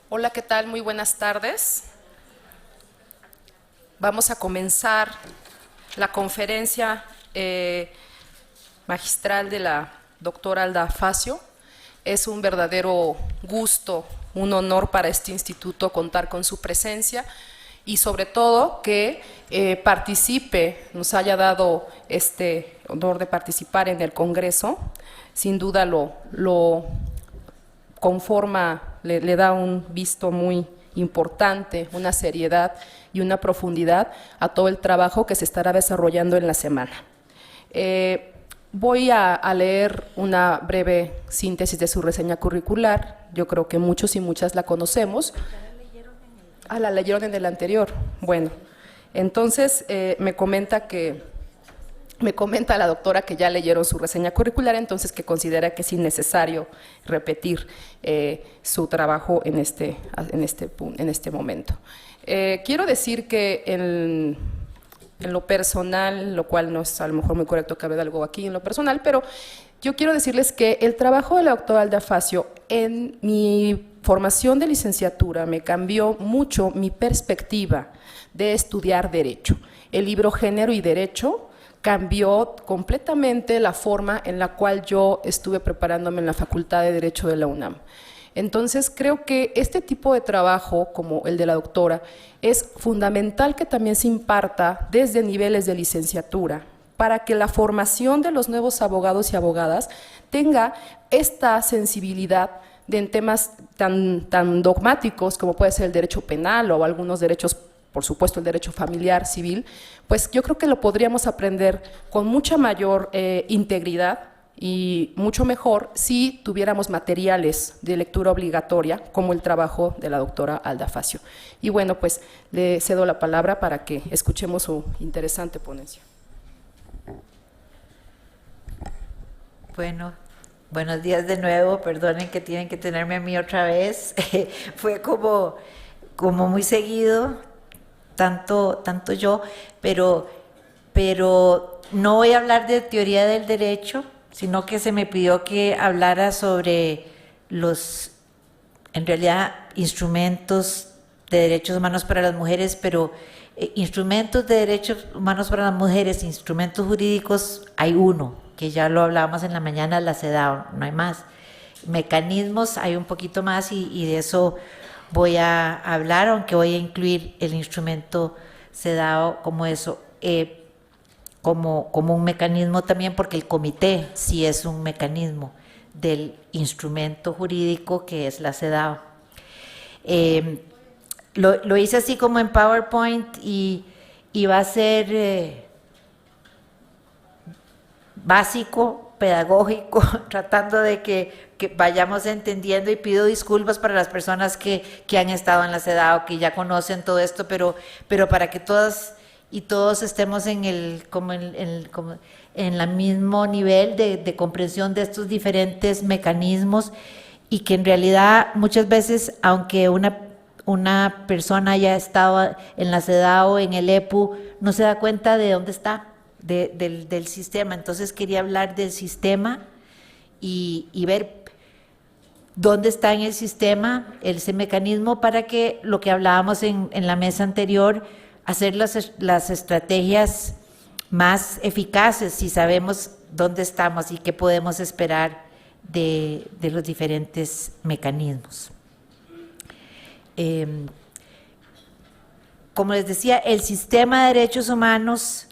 Hola, ¿qué tal? Muy buenas tardes. Vamos a comenzar la conferencia magistral de la doctora Alda Facio. Es un verdadero gusto, un honor para este instituto contar con su presencia y sobre todo que participe, nos haya dado este honor de participar en el Congreso. Sin duda lo conforma, le da un visto muy importante, una seriedad y una profundidad a todo el trabajo que se estará desarrollando en la semana. Voy a leer una breve síntesis de su reseña curricular. Yo creo que muchos y muchas la conocemos. La leyeron en el anterior. Bueno, entonces me comenta la doctora que ya leyeron su reseña curricular, entonces que considera que es innecesario repetir su trabajo en este momento. Quiero decir que en lo personal, lo cual no es a lo mejor muy correcto que hable de algo aquí en lo personal, pero yo quiero decirles que el trabajo de la doctora Alda Facio en mi formación de licenciatura me cambió mucho mi perspectiva de estudiar Derecho. El libro Género y Derecho cambió completamente la forma en la cual yo estuve preparándome en la Facultad de Derecho de la UNAM. Entonces creo que este tipo de trabajo, como el de la doctora, es fundamental que también se imparta desde niveles de licenciatura, para que la formación de los nuevos abogados y abogadas tenga esta sensibilidad en temas tan dogmáticos como puede ser el derecho penal o algunos derechos, por supuesto el derecho familiar, civil, pues yo creo que lo podríamos aprender con mucha mayor integridad y mucho mejor si tuviéramos materiales de lectura obligatoria como el trabajo de la doctora Alda Facio. Y bueno, pues le cedo la palabra para que escuchemos su interesante ponencia. Bueno, buenos días de nuevo, perdonen que tienen que tenerme a mí otra vez. Fue como muy seguido, tanto yo, pero no voy a hablar de teoría del derecho, sino que se me pidió que hablara sobre en realidad, instrumentos de derechos humanos para las mujeres, pero instrumentos de derechos humanos para las mujeres, instrumentos jurídicos, hay uno, que ya lo hablábamos en la mañana, la CEDAW, no hay más. Mecanismos hay un poquito más y de eso voy a hablar, aunque voy a incluir el instrumento CEDAW como eso, como un mecanismo también, porque el comité sí es un mecanismo del instrumento jurídico que es la CEDAW. Lo hice así como en PowerPoint y va a ser básico, pedagógico, tratando de que vayamos entendiendo, y pido disculpas para las personas que han estado en la CEDAW, que ya conocen todo esto, pero para que todas y todos estemos en el mismo nivel de comprensión de estos diferentes mecanismos, y que en realidad muchas veces, aunque una persona haya estado en la CEDAW o en el EPU, no se da cuenta de dónde está, del sistema. Entonces quería hablar del sistema y ver dónde está en el sistema ese mecanismo, para que lo que hablábamos en la mesa anterior, hacer las estrategias más eficaces si sabemos dónde estamos y qué podemos esperar de los diferentes mecanismos. Como les decía, el sistema de derechos humanos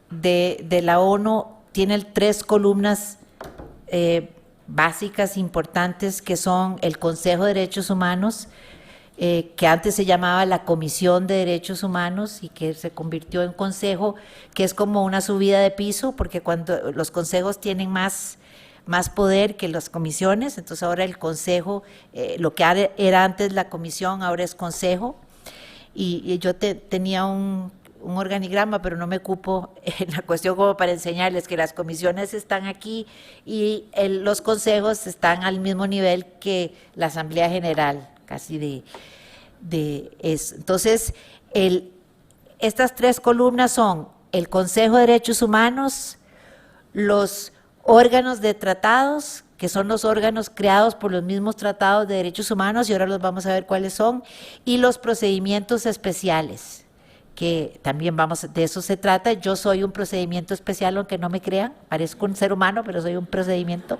de la ONU tiene 3 columnas básicas, importantes, que son el Consejo de Derechos Humanos, que antes se llamaba la Comisión de Derechos Humanos y que se convirtió en consejo, que es como una subida de piso, porque cuando los consejos tienen más poder que las comisiones, entonces ahora el consejo, lo que era antes la comisión, ahora es consejo. Y yo tenía un organigrama, pero no me cupo en la cuestión como para enseñarles que las comisiones están aquí y los consejos están al mismo nivel que la Asamblea General, casi de eso. Entonces, estas 3 columnas son el Consejo de Derechos Humanos, los órganos de tratados, que son los órganos creados por los mismos tratados de derechos humanos, y ahora los vamos a ver cuáles son, y los procedimientos especiales, que también de eso se trata. Yo soy un procedimiento especial, aunque no me crean, parezco un ser humano, pero soy un procedimiento.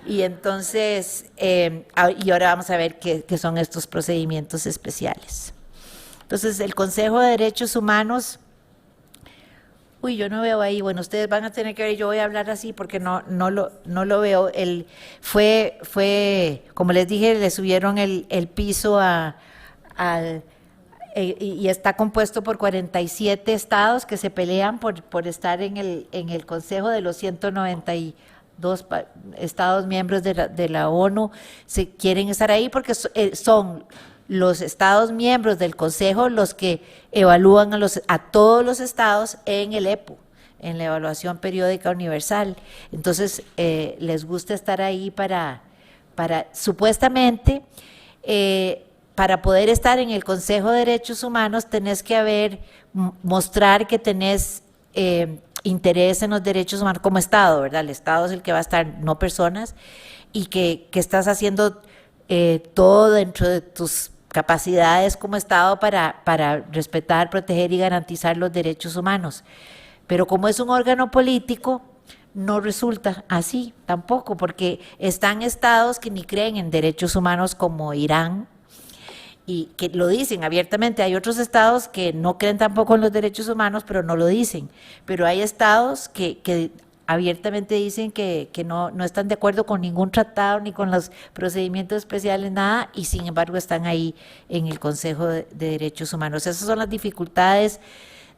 Y entonces, y ahora vamos a ver qué son estos procedimientos especiales. Entonces, el Consejo de Derechos Humanos, yo no veo ahí, bueno, ustedes van a tener que ver, yo voy a hablar así porque no lo veo. Como les dije, le subieron el piso y está compuesto por 47 estados que se pelean por estar en el Consejo. De los 192 estados miembros de la ONU, se quieren estar ahí porque son los estados miembros del Consejo los que evalúan a todos los estados en el EPU, en la Evaluación Periódica Universal. Entonces, les gusta estar ahí para supuestamente, para poder estar en el Consejo de Derechos Humanos, tenés que mostrar que tenés interés en los derechos humanos como Estado, ¿verdad? El Estado es el que va a estar, no personas, y que estás haciendo todo dentro de tus capacidades como Estado para respetar, proteger y garantizar los derechos humanos. Pero como es un órgano político, no resulta así tampoco, porque están estados que ni creen en derechos humanos, como Irán, y que lo dicen abiertamente. Hay otros estados que no creen tampoco en los derechos humanos, pero no lo dicen. Pero hay estados que abiertamente dicen que no están de acuerdo con ningún tratado, ni con los procedimientos especiales, nada, y sin embargo están ahí en el Consejo de Derechos Humanos. Esas son las dificultades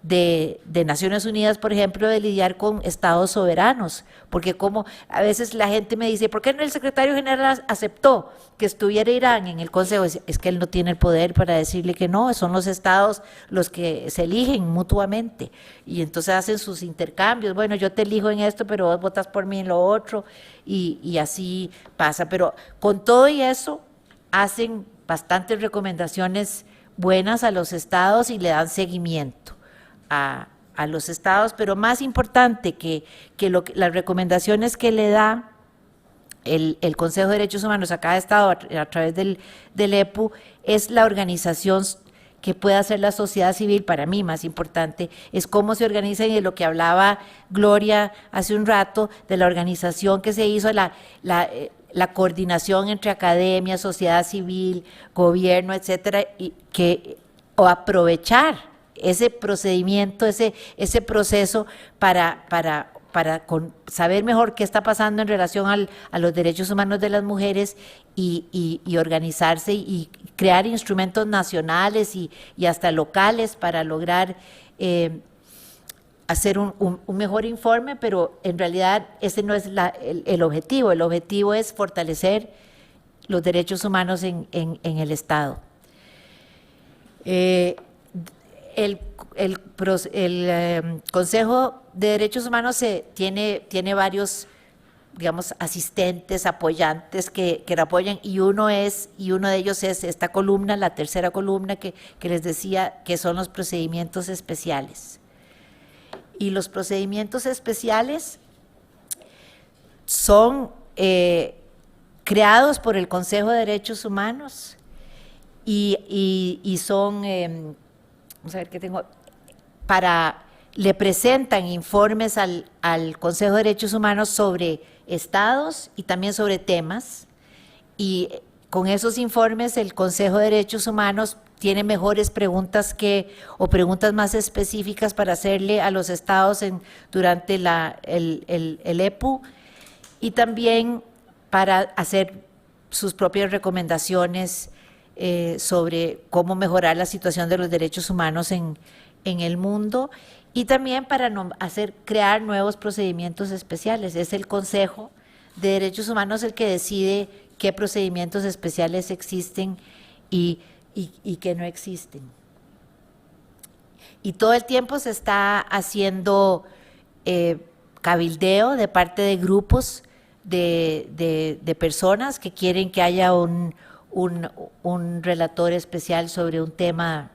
de Naciones Unidas, por ejemplo, de lidiar con estados soberanos, porque como a veces la gente me dice, ¿por qué no el secretario general aceptó que estuviera Irán en el Consejo? Es que él no tiene el poder para decirle que no, son los estados los que se eligen mutuamente, y entonces hacen sus intercambios. Bueno, yo te elijo en esto, pero vos votas por mí en lo otro, y así pasa. Pero con todo y eso, hacen bastantes recomendaciones buenas a los estados y le dan seguimiento a los estados, pero más importante que las recomendaciones que le da el Consejo de Derechos Humanos a cada estado a través del EPU, es la organización que puede hacer la sociedad civil. Para mí más importante es cómo se organiza, y de lo que hablaba Gloria hace un rato, de la organización que se hizo, la coordinación entre academia, sociedad civil, gobierno, etcétera, o aprovechar ese procedimiento, ese proceso para saber mejor qué está pasando en relación a los derechos humanos de las mujeres, y organizarse y crear instrumentos nacionales y hasta locales para lograr hacer un mejor informe. Pero en realidad ese no es el objetivo. El objetivo es fortalecer los derechos humanos en el Estado. El Consejo de Derechos Humanos tiene varios, digamos, asistentes, apoyantes que lo apoyan, y uno de ellos es esta columna, la tercera columna que les decía, que son los procedimientos especiales. Y los procedimientos especiales son creados por el Consejo de Derechos Humanos y son vamos a ver qué tengo, le presentan informes al Consejo de Derechos Humanos sobre estados y también sobre temas, y con esos informes el Consejo de Derechos Humanos tiene mejores preguntas o preguntas más específicas para hacerle a los estados durante el EPU, y también para hacer sus propias recomendaciones sobre cómo mejorar la situación de los derechos humanos en el mundo, y también para crear nuevos procedimientos especiales. Es el Consejo de Derechos Humanos el que decide qué procedimientos especiales existen y qué no existen. Y todo el tiempo se está haciendo cabildeo de parte de grupos de personas que quieren que haya un relator especial sobre un tema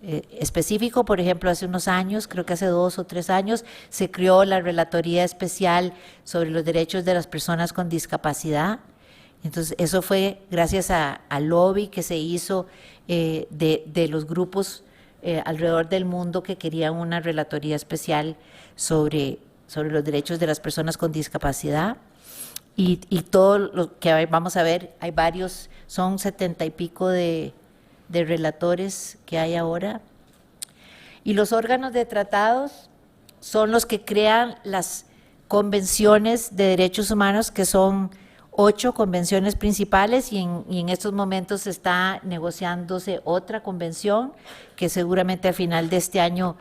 específico. Por ejemplo, hace unos años, creo que hace 2 o 3 años, se creó la Relatoría Especial sobre los Derechos de las Personas con Discapacidad. Entonces, eso fue gracias al lobby que se hizo de los grupos alrededor del mundo que querían una relatoría especial sobre los derechos de las personas con discapacidad. Y todo lo que vamos a ver, hay varios, son 70 y pico de relatores que hay ahora. Y los órganos de tratados son los que crean las convenciones de derechos humanos, que son 8 convenciones principales, y en estos momentos está negociándose otra convención que seguramente al final de este año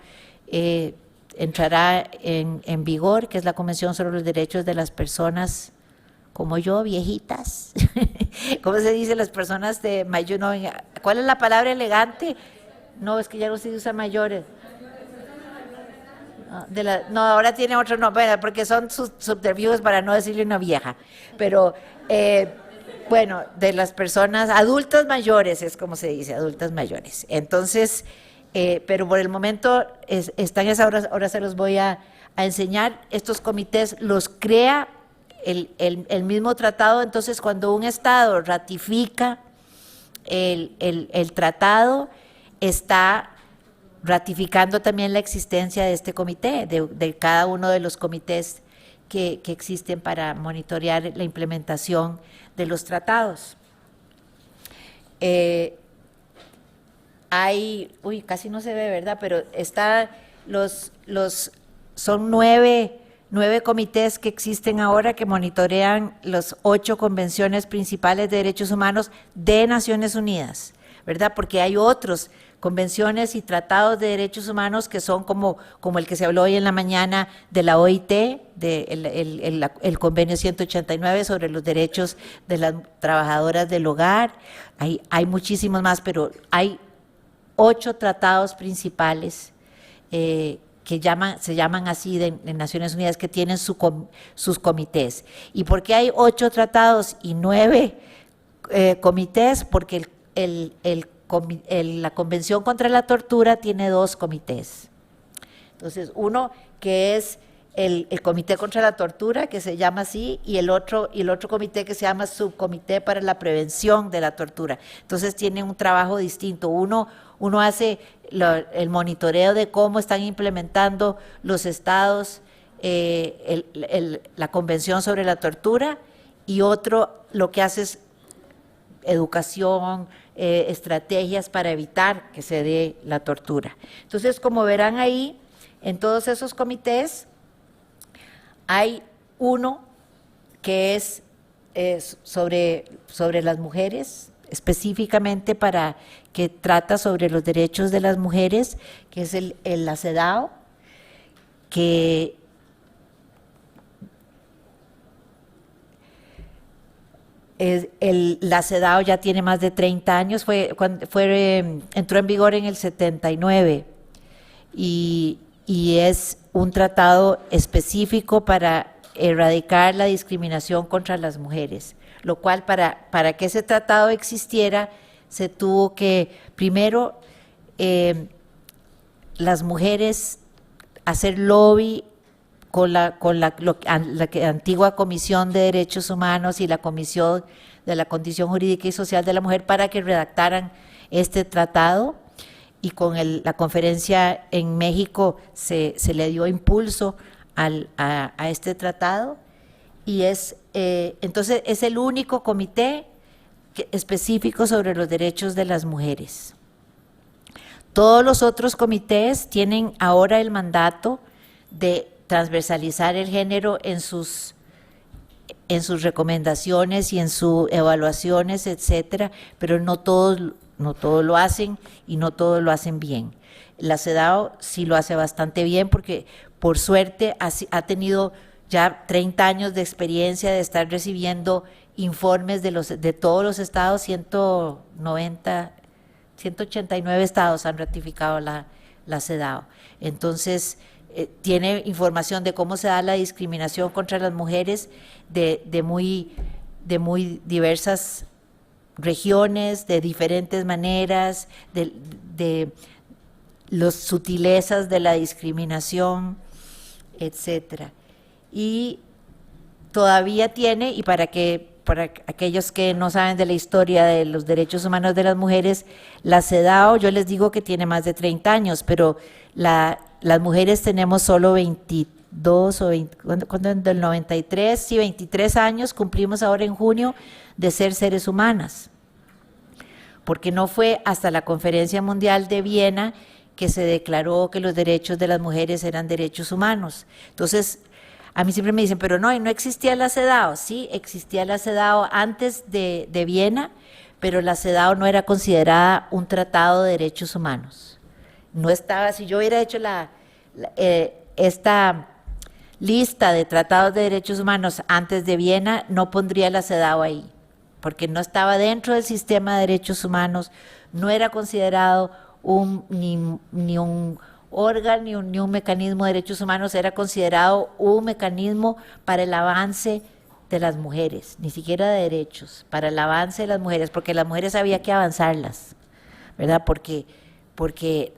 entrará en vigor, que es la Convención sobre los Derechos de las Personas como yo, viejitas. ¿Cómo se dice las personas de mayor? No, ¿cuál es la palabra elegante? No, es que ya no se usa mayores. No, ahora tiene otro nombre, porque son subterfugios para no decirle una vieja. Pero, bueno, de las personas adultas mayores, es como se dice, adultas mayores. Entonces, pero por el momento están esas, ahora se los voy a enseñar. Estos comités los crea el mismo tratado. Entonces, cuando un Estado ratifica el tratado, está ratificando también la existencia de este comité, de cada uno de los comités que existen para monitorear la implementación de los tratados. Casi no se ve, ¿verdad? Pero son nueve comités que existen ahora que monitorean las 8 convenciones principales de derechos humanos de Naciones Unidas, ¿verdad? Porque hay otros convenciones y tratados de derechos humanos que son como el que se habló hoy en la mañana de la OIT, el convenio 189 sobre los derechos de las trabajadoras del hogar. Hay muchísimos más, pero hay 8 tratados principales que se llaman así de Naciones Unidas, que tienen sus comités. ¿Y por qué hay 8 tratados y 9 comités? Porque la Convención contra la Tortura tiene 2 comités. Entonces, uno que es el Comité contra la Tortura, que se llama así, y el otro comité que se llama Subcomité para la Prevención de la Tortura. Entonces, tiene un trabajo distinto. Uno hace el monitoreo de cómo están implementando los estados la Convención sobre la Tortura, y otro lo que hace es educación, estrategias para evitar que se dé la tortura. Entonces, como verán ahí, en todos esos comités hay uno que es sobre las mujeres, específicamente que trata sobre los derechos de las mujeres, que es la CEDAW, que la CEDAW ya tiene más de 30 años, entró en vigor en el 79, y es un tratado específico para erradicar la discriminación contra las mujeres, lo cual para que ese tratado existiera se tuvo que, primero, las mujeres hacer lobby con la antigua Comisión de Derechos Humanos y la Comisión de la Condición Jurídica y Social de la Mujer para que redactaran este tratado, y con la conferencia en México se le dio impulso a este tratado, y entonces es el único comité específico sobre los derechos de las mujeres. Todos los otros comités tienen ahora el mandato de transversalizar el género en sus recomendaciones y en sus evaluaciones, etcétera, pero no todos lo hacen, y no todos lo hacen bien. La CEDAW sí lo hace bastante bien, porque por suerte ha tenido ya 30 años de experiencia de estar recibiendo informes de todos los estados. 189 estados han ratificado la CEDAW. Entonces, tiene información de cómo se da la discriminación contra las mujeres de muy diversas regiones, de diferentes maneras, las sutilezas de la discriminación, etcétera. Y todavía tiene, y para aquellos que no saben de la historia de los derechos humanos de las mujeres, la CEDAW, yo les digo que tiene más de 30 años, pero las mujeres tenemos solo 22 o 20, ¿cuándo? Del 93, sí, 23 años, cumplimos ahora en junio de ser seres humanas, porque no fue hasta la Conferencia Mundial de Viena que se declaró que los derechos de las mujeres eran derechos humanos. Entonces, a mí siempre me dicen, pero no existía la CEDAW. Sí, existía la CEDAW antes de Viena, pero la CEDAW no era considerada un tratado de derechos humanos. No estaba, si yo hubiera hecho esta lista de tratados de derechos humanos antes de Viena, no pondría la CEDAW ahí, porque no estaba dentro del sistema de derechos humanos, no era considerado ni un órgano ni un mecanismo de derechos humanos, era considerado un mecanismo para el avance de las mujeres, ni siquiera de derechos, para el avance de las mujeres, porque las mujeres había que avanzarlas, ¿verdad? Porque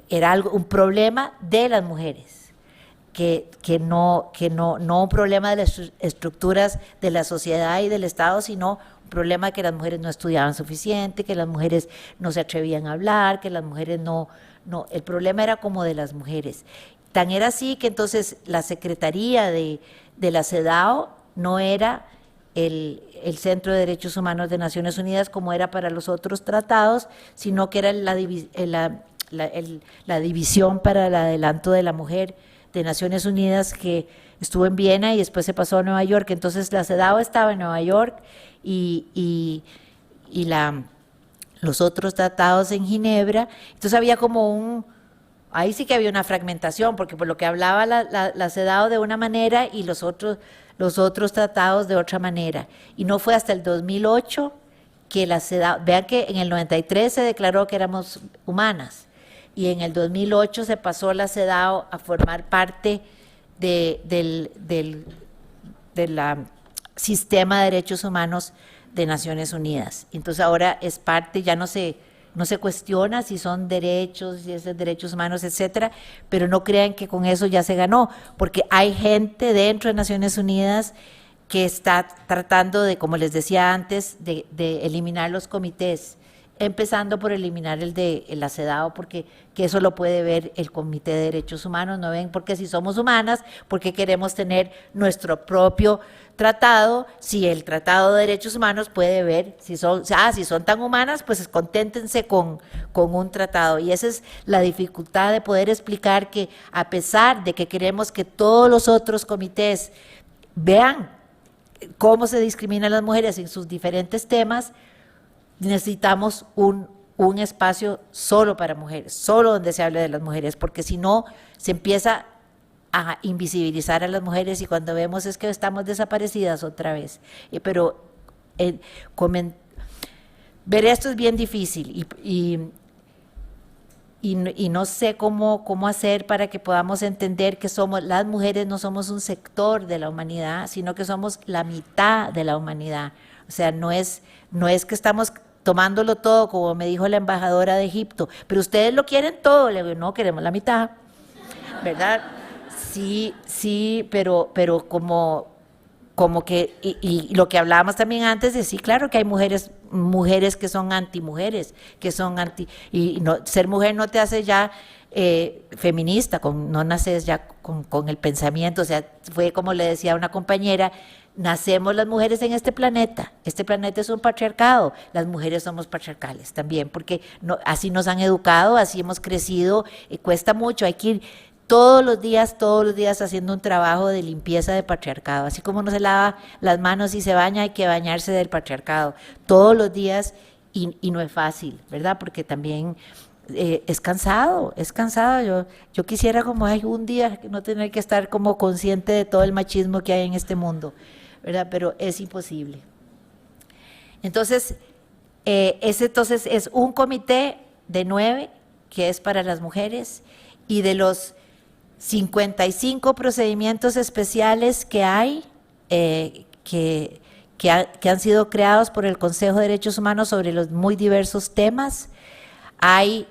era un problema de las mujeres, que no un problema de las estructuras de la sociedad y del Estado, sino un problema que las mujeres no estudiaban suficiente, que las mujeres no se atrevían a hablar, que las mujeres no, el problema era como de las mujeres. Tan era así que entonces la Secretaría de la CEDAW no era el Centro de Derechos Humanos de Naciones Unidas como era para los otros tratados, sino que era la División para el Adelanto de la Mujer de Naciones Unidas, que estuvo en Viena y después se pasó a Nueva York. Entonces la CEDAW estaba en Nueva York y los otros tratados en Ginebra. Entonces había como ahí sí que había una fragmentación, porque por lo que hablaba la CEDAW de una manera y los otros tratados de otra manera. Y no fue hasta el 2008 que la CEDAW, vean que en el 93 se declaró que éramos humanas, y en el 2008 se pasó la CEDAW a formar parte del sistema de derechos humanos de Naciones Unidas. Entonces ahora es parte, ya no se cuestiona si son derechos, si es derechos humanos, etcétera, pero no crean que con eso ya se ganó, porque hay gente dentro de Naciones Unidas que está tratando de, como les decía antes, de eliminar los comités, empezando por eliminar el de la CEDAW, porque que eso lo puede ver el Comité de Derechos Humanos, ¿no ven? Porque si somos humanas, porque queremos tener nuestro propio tratado, si el Tratado de Derechos Humanos puede ver, si son tan humanas, pues conténtense con un tratado. Y esa es la dificultad de poder explicar que a pesar de que queremos que todos los otros comités vean cómo se discriminan las mujeres en sus diferentes temas, necesitamos un espacio solo para mujeres, solo donde se hable de las mujeres, porque si no se empieza a invisibilizar a las mujeres y cuando vemos es que estamos desaparecidas otra vez. Pero ver esto es bien difícil y no sé cómo hacer para que podamos entender que las mujeres no somos un sector de la humanidad, sino que somos la mitad de la humanidad. O sea, no es que estamos tomándolo todo, como me dijo la embajadora de Egipto, pero ustedes lo quieren todo. Le digo, no, queremos la mitad, ¿verdad? Sí, pero como que, y lo que hablábamos también antes, de sí, claro que hay mujeres que son antimujeres, y ser mujer no te hace ya feminista, no naces ya con el pensamiento. O sea, fue como le decía a una compañera, nacemos las mujeres en este planeta es un patriarcado, las mujeres somos patriarcales también, porque así nos han educado, así hemos crecido, cuesta mucho, hay que ir todos los días haciendo un trabajo de limpieza de patriarcado, así como uno se lava las manos y se baña, hay que bañarse del patriarcado, todos los días, y no es fácil, ¿verdad? Porque también es cansado, yo quisiera como un día no tener que estar como consciente de todo el machismo que hay en este mundo, ¿verdad? Pero es imposible. Entonces, es un comité de 9 que es para las mujeres, y de los 55 procedimientos especiales que hay, que han sido creados por el Consejo de Derechos Humanos sobre los muy diversos temas, hay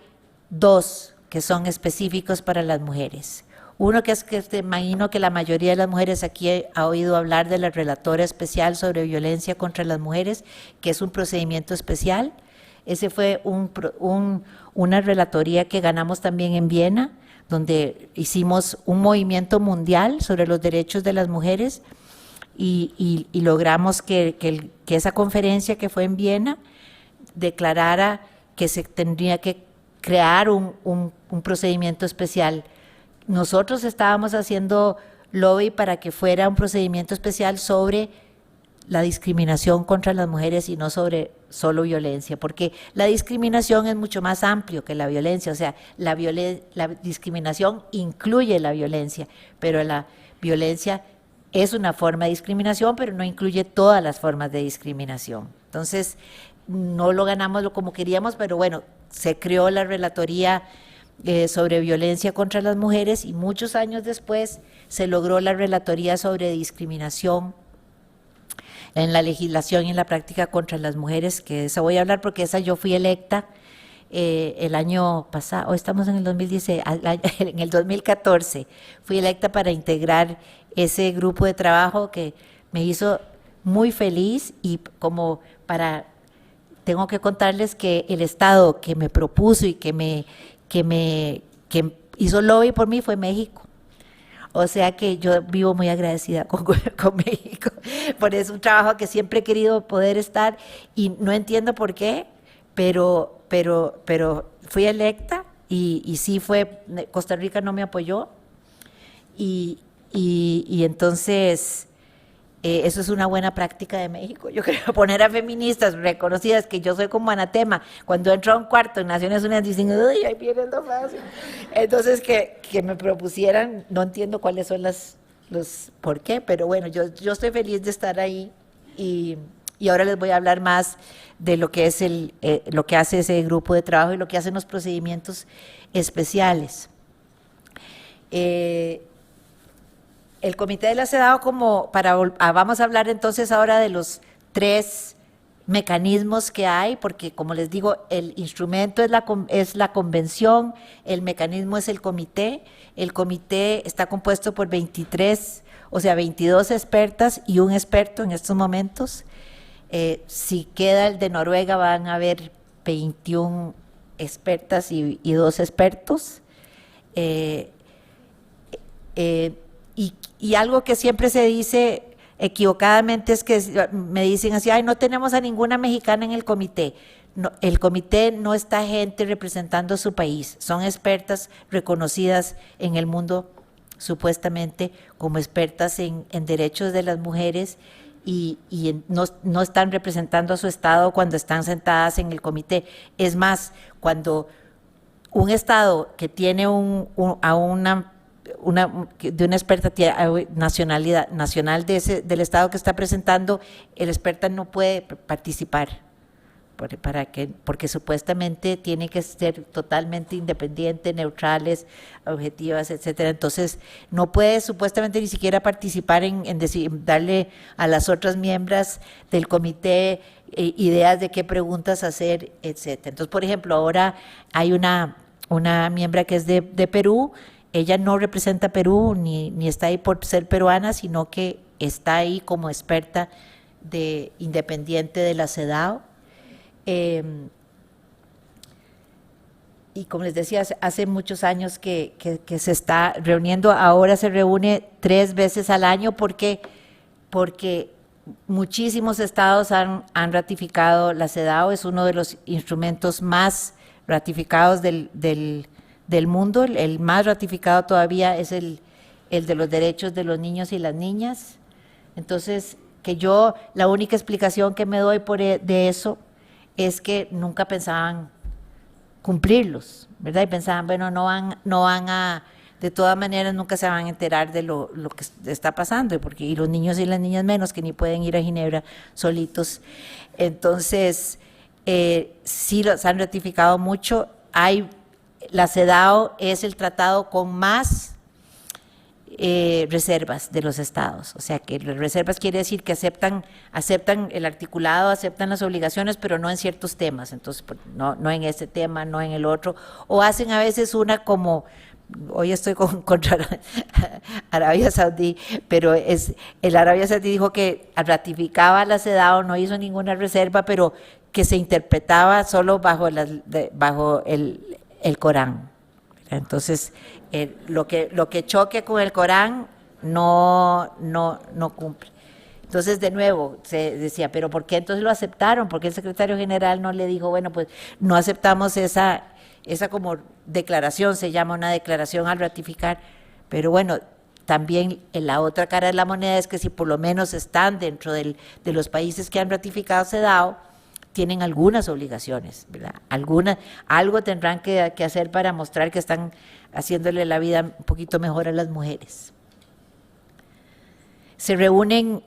2 que son específicos para las mujeres. Uno que es que te imagino que la mayoría de las mujeres aquí ha oído hablar de la Relatora Especial sobre Violencia contra las Mujeres, que es un procedimiento especial. Ese fue una relatoría que ganamos también en Viena, donde hicimos un movimiento mundial sobre los derechos de las mujeres y logramos que esa conferencia que fue en Viena declarara que se tendría que crear un procedimiento especial. Nosotros estábamos haciendo lobby para que fuera un procedimiento especial sobre la discriminación contra las mujeres y no sobre solo violencia, porque la discriminación es mucho más amplio que la violencia, o sea, la discriminación incluye la violencia, pero la violencia es una forma de discriminación, pero no incluye todas las formas de discriminación. Entonces, no lo ganamos como queríamos, pero bueno, se creó la relatoría sobre violencia contra las mujeres y muchos años después se logró la relatoría sobre discriminación en la legislación y en la práctica contra las mujeres, que de esa voy a hablar porque esa yo fui electa el año pasado, hoy estamos en el 2016, en el 2014, fui electa para integrar ese grupo de trabajo que me hizo muy feliz y como tengo que contarles que el Estado que me propuso y que hizo lobby por mí fue México. O sea que yo vivo muy agradecida con México, por es un trabajo que siempre he querido poder estar y no entiendo por qué, pero fui electa y sí fue, Costa Rica no me apoyó y entonces eso es una buena práctica de México. Yo creo poner a feministas reconocidas, que yo soy como anatema, cuando entro a un cuarto en Naciones Unidas dicen, uy, ahí viene lo fácil. Entonces que me propusieran, no entiendo cuáles son los por qué, pero bueno, yo estoy feliz de estar ahí y ahora les voy a hablar más de lo que es lo que hace ese grupo de trabajo y lo que hacen los procedimientos especiales. El Comité de la CEDAW, vamos a hablar entonces ahora de los 3 mecanismos que hay, porque como les digo, el instrumento es la convención, el mecanismo es el comité está compuesto por 22 expertas y un experto en estos momentos. Si queda el de Noruega van a haber 21 expertas y 2 expertos. Y algo que siempre se dice equivocadamente es que me dicen así, ay, no tenemos a ninguna mexicana en el comité. No, el comité no está gente representando su país, son expertas reconocidas en el mundo supuestamente como expertas en derechos de las mujeres y no están representando a su estado cuando están sentadas en el comité. Es más, cuando un estado que tiene de una experta nacional del estado que está presentando, el experta no puede participar, porque supuestamente tiene que ser totalmente independiente, neutrales, objetivas, etcétera. Entonces, no puede supuestamente ni siquiera participar en darle a las otras miembros del comité ideas de qué preguntas hacer, etcétera. Entonces, por ejemplo, ahora hay una miembro que es de Perú. Ella no representa a Perú ni está ahí por ser peruana, sino que está ahí como experta independiente de la CEDAW. Y como les decía, hace muchos años que se está reuniendo, ahora se reúne 3 veces al año porque muchísimos estados han ratificado la CEDAW, es uno de los instrumentos más ratificados del mundo, el más ratificado todavía es el de los derechos de los niños y las niñas. Entonces, la única explicación que me doy de eso es que nunca pensaban cumplirlos, ¿verdad? Y pensaban, bueno, no van a, de todas maneras nunca se van a enterar de lo que está pasando, y los niños y las niñas menos, que ni pueden ir a Ginebra solitos. Entonces, sí los han ratificado mucho. La CEDAW es el tratado con más reservas de los estados. O sea, que las reservas quiere decir que aceptan el articulado, aceptan las obligaciones, pero no en ciertos temas. Entonces, no en este tema, no en el otro. O hacen a veces una como, hoy estoy contra Arabia Saudí, pero el Arabia Saudí dijo que ratificaba la CEDAW, no hizo ninguna reserva, pero que se interpretaba solo bajo el Corán. Entonces, lo que choque con el Corán no cumple. Entonces, de nuevo, se decía, pero ¿por qué entonces lo aceptaron? ¿Por qué el secretario general no le dijo, bueno, pues no aceptamos esa como declaración, se llama una declaración al ratificar? Pero bueno, también en la otra cara de la moneda es que si por lo menos están dentro de los países que han ratificado CEDAW, tienen algunas obligaciones, ¿verdad? Algo tendrán que hacer para mostrar que están haciéndole la vida un poquito mejor a las mujeres. Se reúnen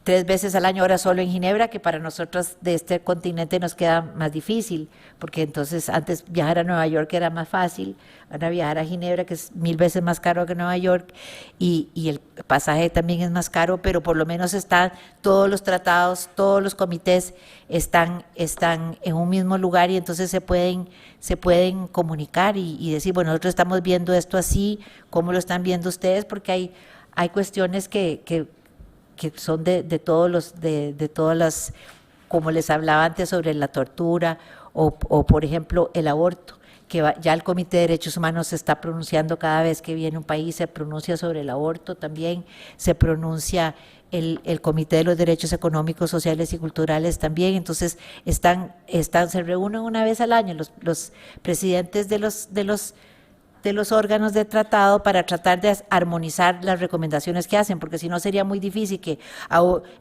3 veces al año, ahora solo en Ginebra, que para nosotros de este continente nos queda más difícil, porque entonces antes viajar a Nueva York era más fácil, ahora viajar a Ginebra, que es 1000 veces más caro que Nueva York, y el pasaje también es más caro, pero por lo menos están todos los tratados, todos los comités están en un mismo lugar, y entonces se pueden comunicar y decir, bueno, nosotros estamos viendo esto así, ¿cómo lo están viendo ustedes? Porque hay cuestiones que son de todas las, como les hablaba antes sobre la tortura o por ejemplo el aborto, que ya el Comité de Derechos Humanos se está pronunciando cada vez que viene un país, se pronuncia sobre el aborto, también se pronuncia el Comité de los Derechos Económicos, Sociales y Culturales también. Entonces se reúnen una vez al año los presidentes de los órganos de tratado para tratar de armonizar las recomendaciones que hacen, porque si no sería muy difícil que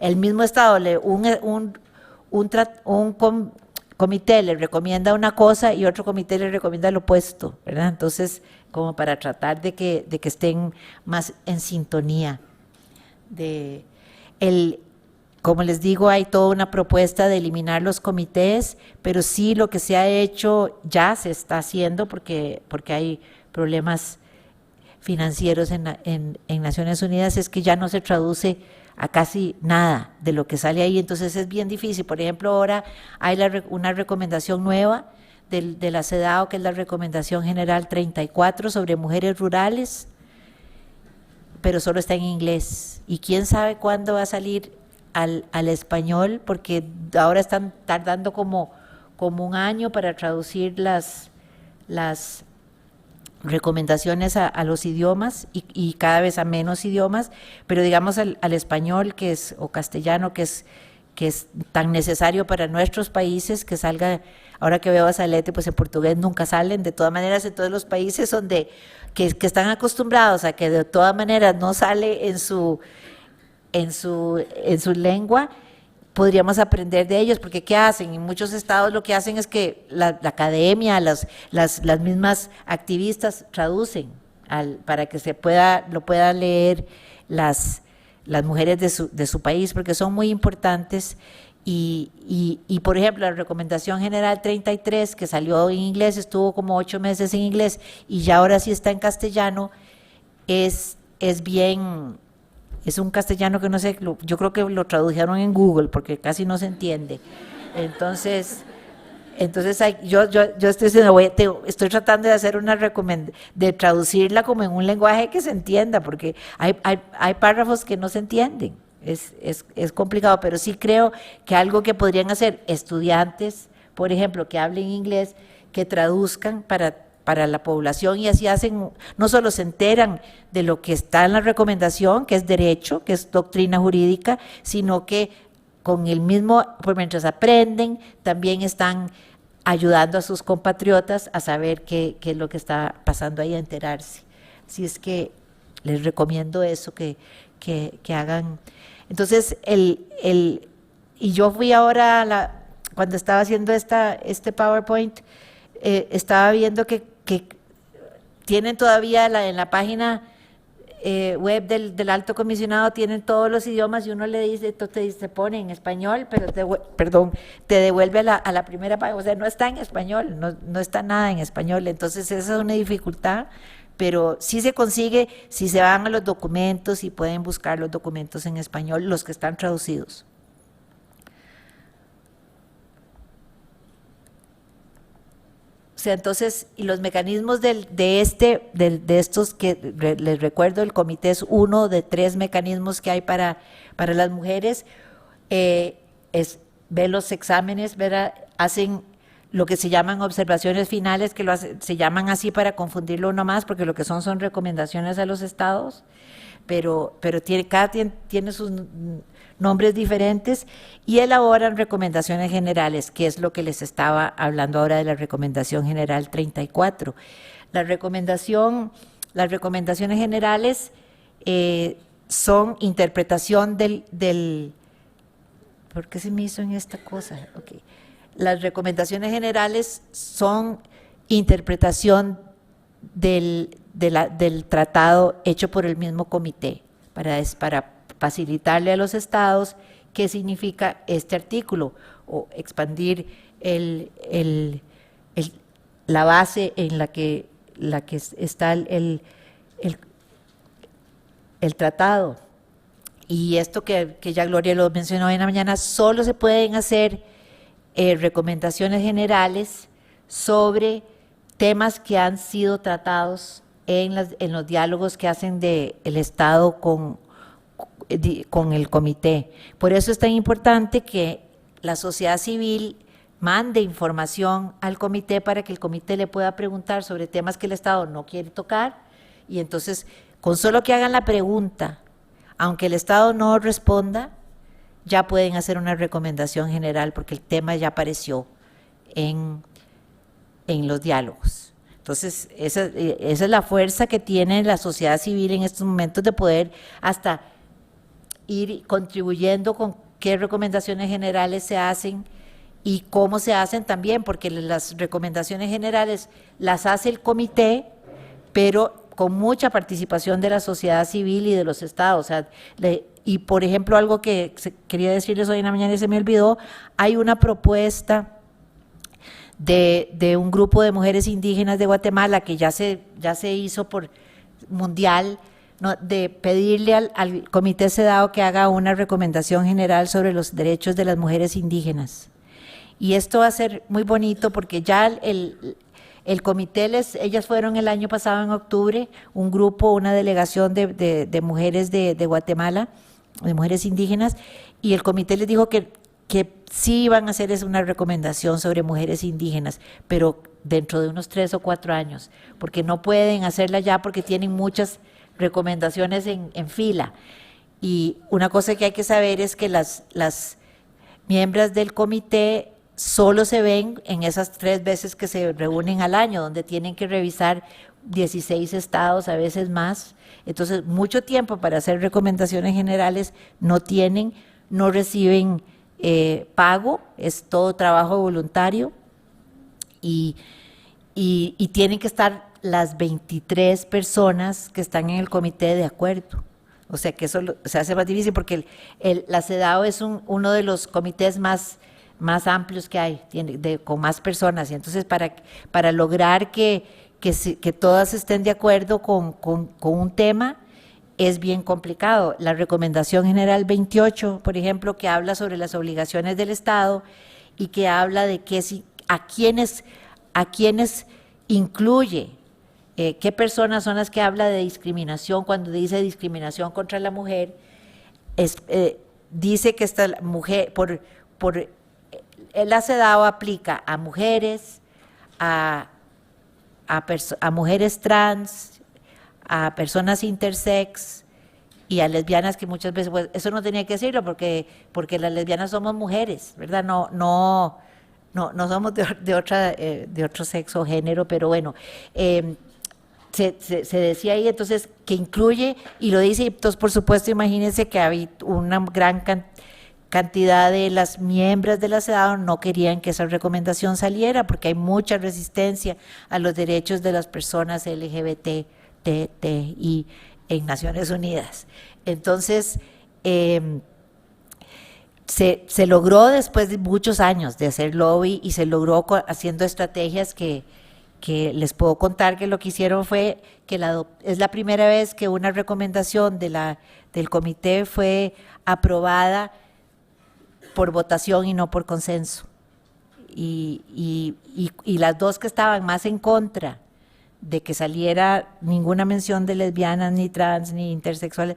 el mismo Estado, un comité le recomienda una cosa y otro comité le recomienda lo opuesto, ¿verdad? Entonces, como para tratar de que estén más en sintonía. Como les digo, hay toda una propuesta de eliminar los comités, pero sí lo que se ha hecho ya se está haciendo porque hay problemas financieros en Naciones Unidas, es que ya no se traduce a casi nada de lo que sale ahí, entonces es bien difícil. Por ejemplo, ahora hay una recomendación nueva de la CEDAW, que es la Recomendación General 34 sobre mujeres rurales, pero solo está en inglés, y quién sabe cuándo va a salir al español, porque ahora están tardando como 1 año para traducir las recomendaciones a los idiomas y cada vez a menos idiomas, pero digamos al español o castellano, que es tan necesario para nuestros países, que salga. Ahora que veo a Salete, pues en portugués nunca salen, de todas maneras en todos los países que están acostumbrados a que de todas maneras no sale en su lengua, podríamos aprender de ellos, porque ¿qué hacen? En muchos estados lo que hacen es que la academia, las mismas activistas traducen para que lo puedan leer las mujeres de su país, porque son muy importantes. Y por ejemplo, la Recomendación General 33, que salió en inglés, estuvo como 8 meses en inglés y ya ahora sí está en castellano, es un castellano que no sé, yo creo que lo tradujeron en Google porque casi no se entiende. Entonces yo estoy diciendo, estoy tratando de hacer de traducirla como en un lenguaje que se entienda, porque hay párrafos que no se entienden. Es complicado, pero sí creo que algo que podrían hacer estudiantes, por ejemplo, que hablen inglés, que traduzcan para la población, y así no solo se enteran de lo que está en la recomendación, que es derecho, que es doctrina jurídica, sino que con el mismo, pues mientras aprenden, también están ayudando a sus compatriotas a saber qué es lo que está pasando ahí, a enterarse. Así es que les recomiendo eso, que hagan. Entonces, y yo fui ahora, cuando estaba haciendo este PowerPoint, estaba viendo que tienen todavía en la página web del Alto Comisionado, tienen todos los idiomas, y uno le dice, entonces se pone en español, pero te devuelve a la primera página, o sea, no está en español, no está nada en español. Entonces esa es una dificultad, pero sí se consigue si se van a los documentos y pueden buscar los documentos en español, los que están traducidos. O sea, entonces, y los mecanismos de estos que les recuerdo, el comité es uno de 3 mecanismos que hay para las mujeres, ve los exámenes, ¿verdad? Hacen lo que se llaman observaciones finales, que se llaman así para confundirlo uno más, porque lo que son recomendaciones a los estados, pero cada tiene sus nombres diferentes, y elaboran recomendaciones generales, que es lo que les estaba hablando ahora de la recomendación general 34. Las recomendaciones generales son interpretación del ¿por qué se me hizo en esta cosa? Okay. Las recomendaciones generales son interpretación del tratado hecho por el mismo comité para facilitarle a los estados qué significa este artículo o expandir la base en la que está el tratado. Y esto que ya Gloria lo mencionó en la mañana, solo se pueden hacer recomendaciones generales sobre temas que han sido tratados en los diálogos que hacen el Estado con el comité. Por eso es tan importante que la sociedad civil mande información al comité para que el comité le pueda preguntar sobre temas que el Estado no quiere tocar, y entonces con solo que hagan la pregunta, aunque el Estado no responda, ya pueden hacer una recomendación general porque el tema ya apareció en los diálogos. Entonces, esa es la fuerza que tiene la sociedad civil en estos momentos de poder hasta ir contribuyendo con qué recomendaciones generales se hacen y cómo se hacen también, porque las recomendaciones generales las hace el comité, pero con mucha participación de la sociedad civil y de los estados. O sea, y por ejemplo, algo que quería decirles hoy en la mañana y se me olvidó, hay una propuesta de un grupo de mujeres indígenas de Guatemala que ya se hizo por mundial, ¿no?, de pedirle al Comité CEDAW que haga una recomendación general sobre los derechos de las mujeres indígenas. Y esto va a ser muy bonito porque ya el comité, ellas fueron el año pasado en octubre, un grupo, una delegación de mujeres de Guatemala, de mujeres indígenas, y el comité les dijo que sí iban a hacer una recomendación sobre mujeres indígenas, pero dentro de unos 3 o 4 años, porque no pueden hacerla ya porque tienen muchas recomendaciones en fila. Y una cosa que hay que saber es que las miembros del comité solo se ven en esas 3 veces que se reúnen al año, donde tienen que revisar 16 estados, a veces más. Entonces, mucho tiempo para hacer recomendaciones generales no tienen, no reciben pago, es todo trabajo voluntario, y tienen que estar las 23 personas que están en el comité de acuerdo. O sea que eso se hace más difícil porque la CEDAW es uno de los comités más amplios que hay, con más personas, y entonces para lograr que todas estén de acuerdo con un tema es bien complicado. La recomendación general 28, por ejemplo, que habla sobre las obligaciones del Estado y que habla de a quiénes incluye, qué personas son las que habla de discriminación. Cuando dice discriminación contra la mujer, dice que esta mujer, la CEDAW aplica a mujeres, a mujeres trans, a personas intersex y a lesbianas, que muchas veces, pues, eso no tenía que decirlo porque las lesbianas somos mujeres, ¿verdad? No somos de otro sexo o género, pero bueno, se decía ahí entonces que incluye, y lo dice, y entonces por supuesto imagínense que había una gran cantidad de las miembros de la CEDAW no querían que esa recomendación saliera porque hay mucha resistencia a los derechos de las personas LGBTI en Naciones Unidas. Entonces, se logró después de muchos años de hacer lobby, y se logró haciendo estrategias que que les puedo contar que lo que hicieron fue que es la primera vez que una recomendación del comité fue aprobada por votación y no por consenso. Y las dos que estaban más en contra de que saliera ninguna mención de lesbianas, ni trans, ni intersexuales,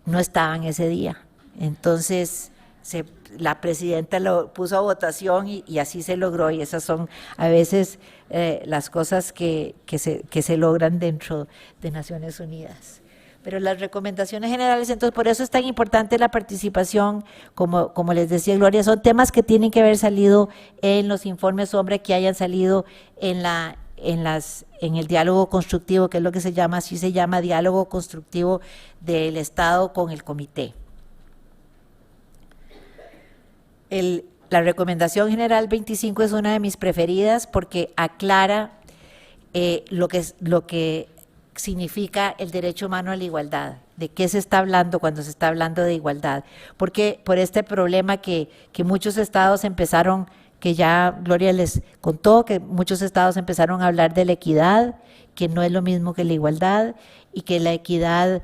no estaban ese día. Entonces, la presidenta lo puso a votación y así se logró, y esas son a veces las cosas que se logran dentro de Naciones Unidas. Pero las recomendaciones generales, entonces por eso es tan importante la participación, como les decía Gloria, son temas que tienen que haber salido en los informes sombra, que hayan salido en el diálogo constructivo, que es lo que así se llama diálogo constructivo del Estado con el comité. La recomendación general 25 es una de mis preferidas porque aclara lo que significa el derecho humano a la igualdad, de qué se está hablando cuando se está hablando de igualdad, porque por este problema que muchos estados empezaron, que ya Gloria les contó, que muchos estados empezaron a hablar de la equidad, que no es lo mismo que la igualdad, y que la equidad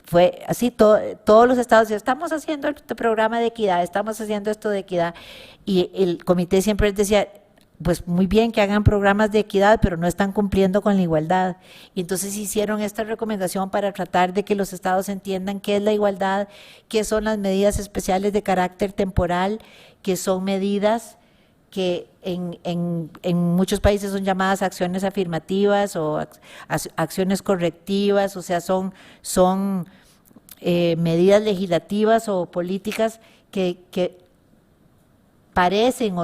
fue así, todos los estados estamos haciendo este programa de equidad, estamos haciendo esto de equidad, y el comité siempre decía, pues muy bien que hagan programas de equidad, pero no están cumpliendo con la igualdad. Y entonces hicieron esta recomendación para tratar de que los estados entiendan qué es la igualdad, qué son las medidas especiales de carácter temporal, que son medidas que en muchos países son llamadas acciones afirmativas o acciones correctivas, o sea, son medidas legislativas o políticas que parecen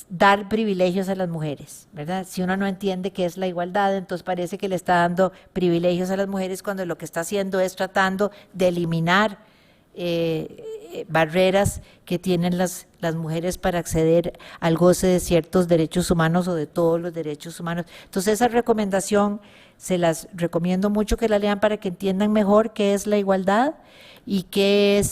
dar privilegios a las mujeres, ¿verdad? Si uno no entiende qué es la igualdad, entonces parece que le está dando privilegios a las mujeres cuando lo que está haciendo es tratando de eliminar barreras que tienen las mujeres para acceder al goce de ciertos derechos humanos o de todos los derechos humanos. Entonces esa recomendación se las recomiendo mucho que la lean para que entiendan mejor qué es la igualdad y qué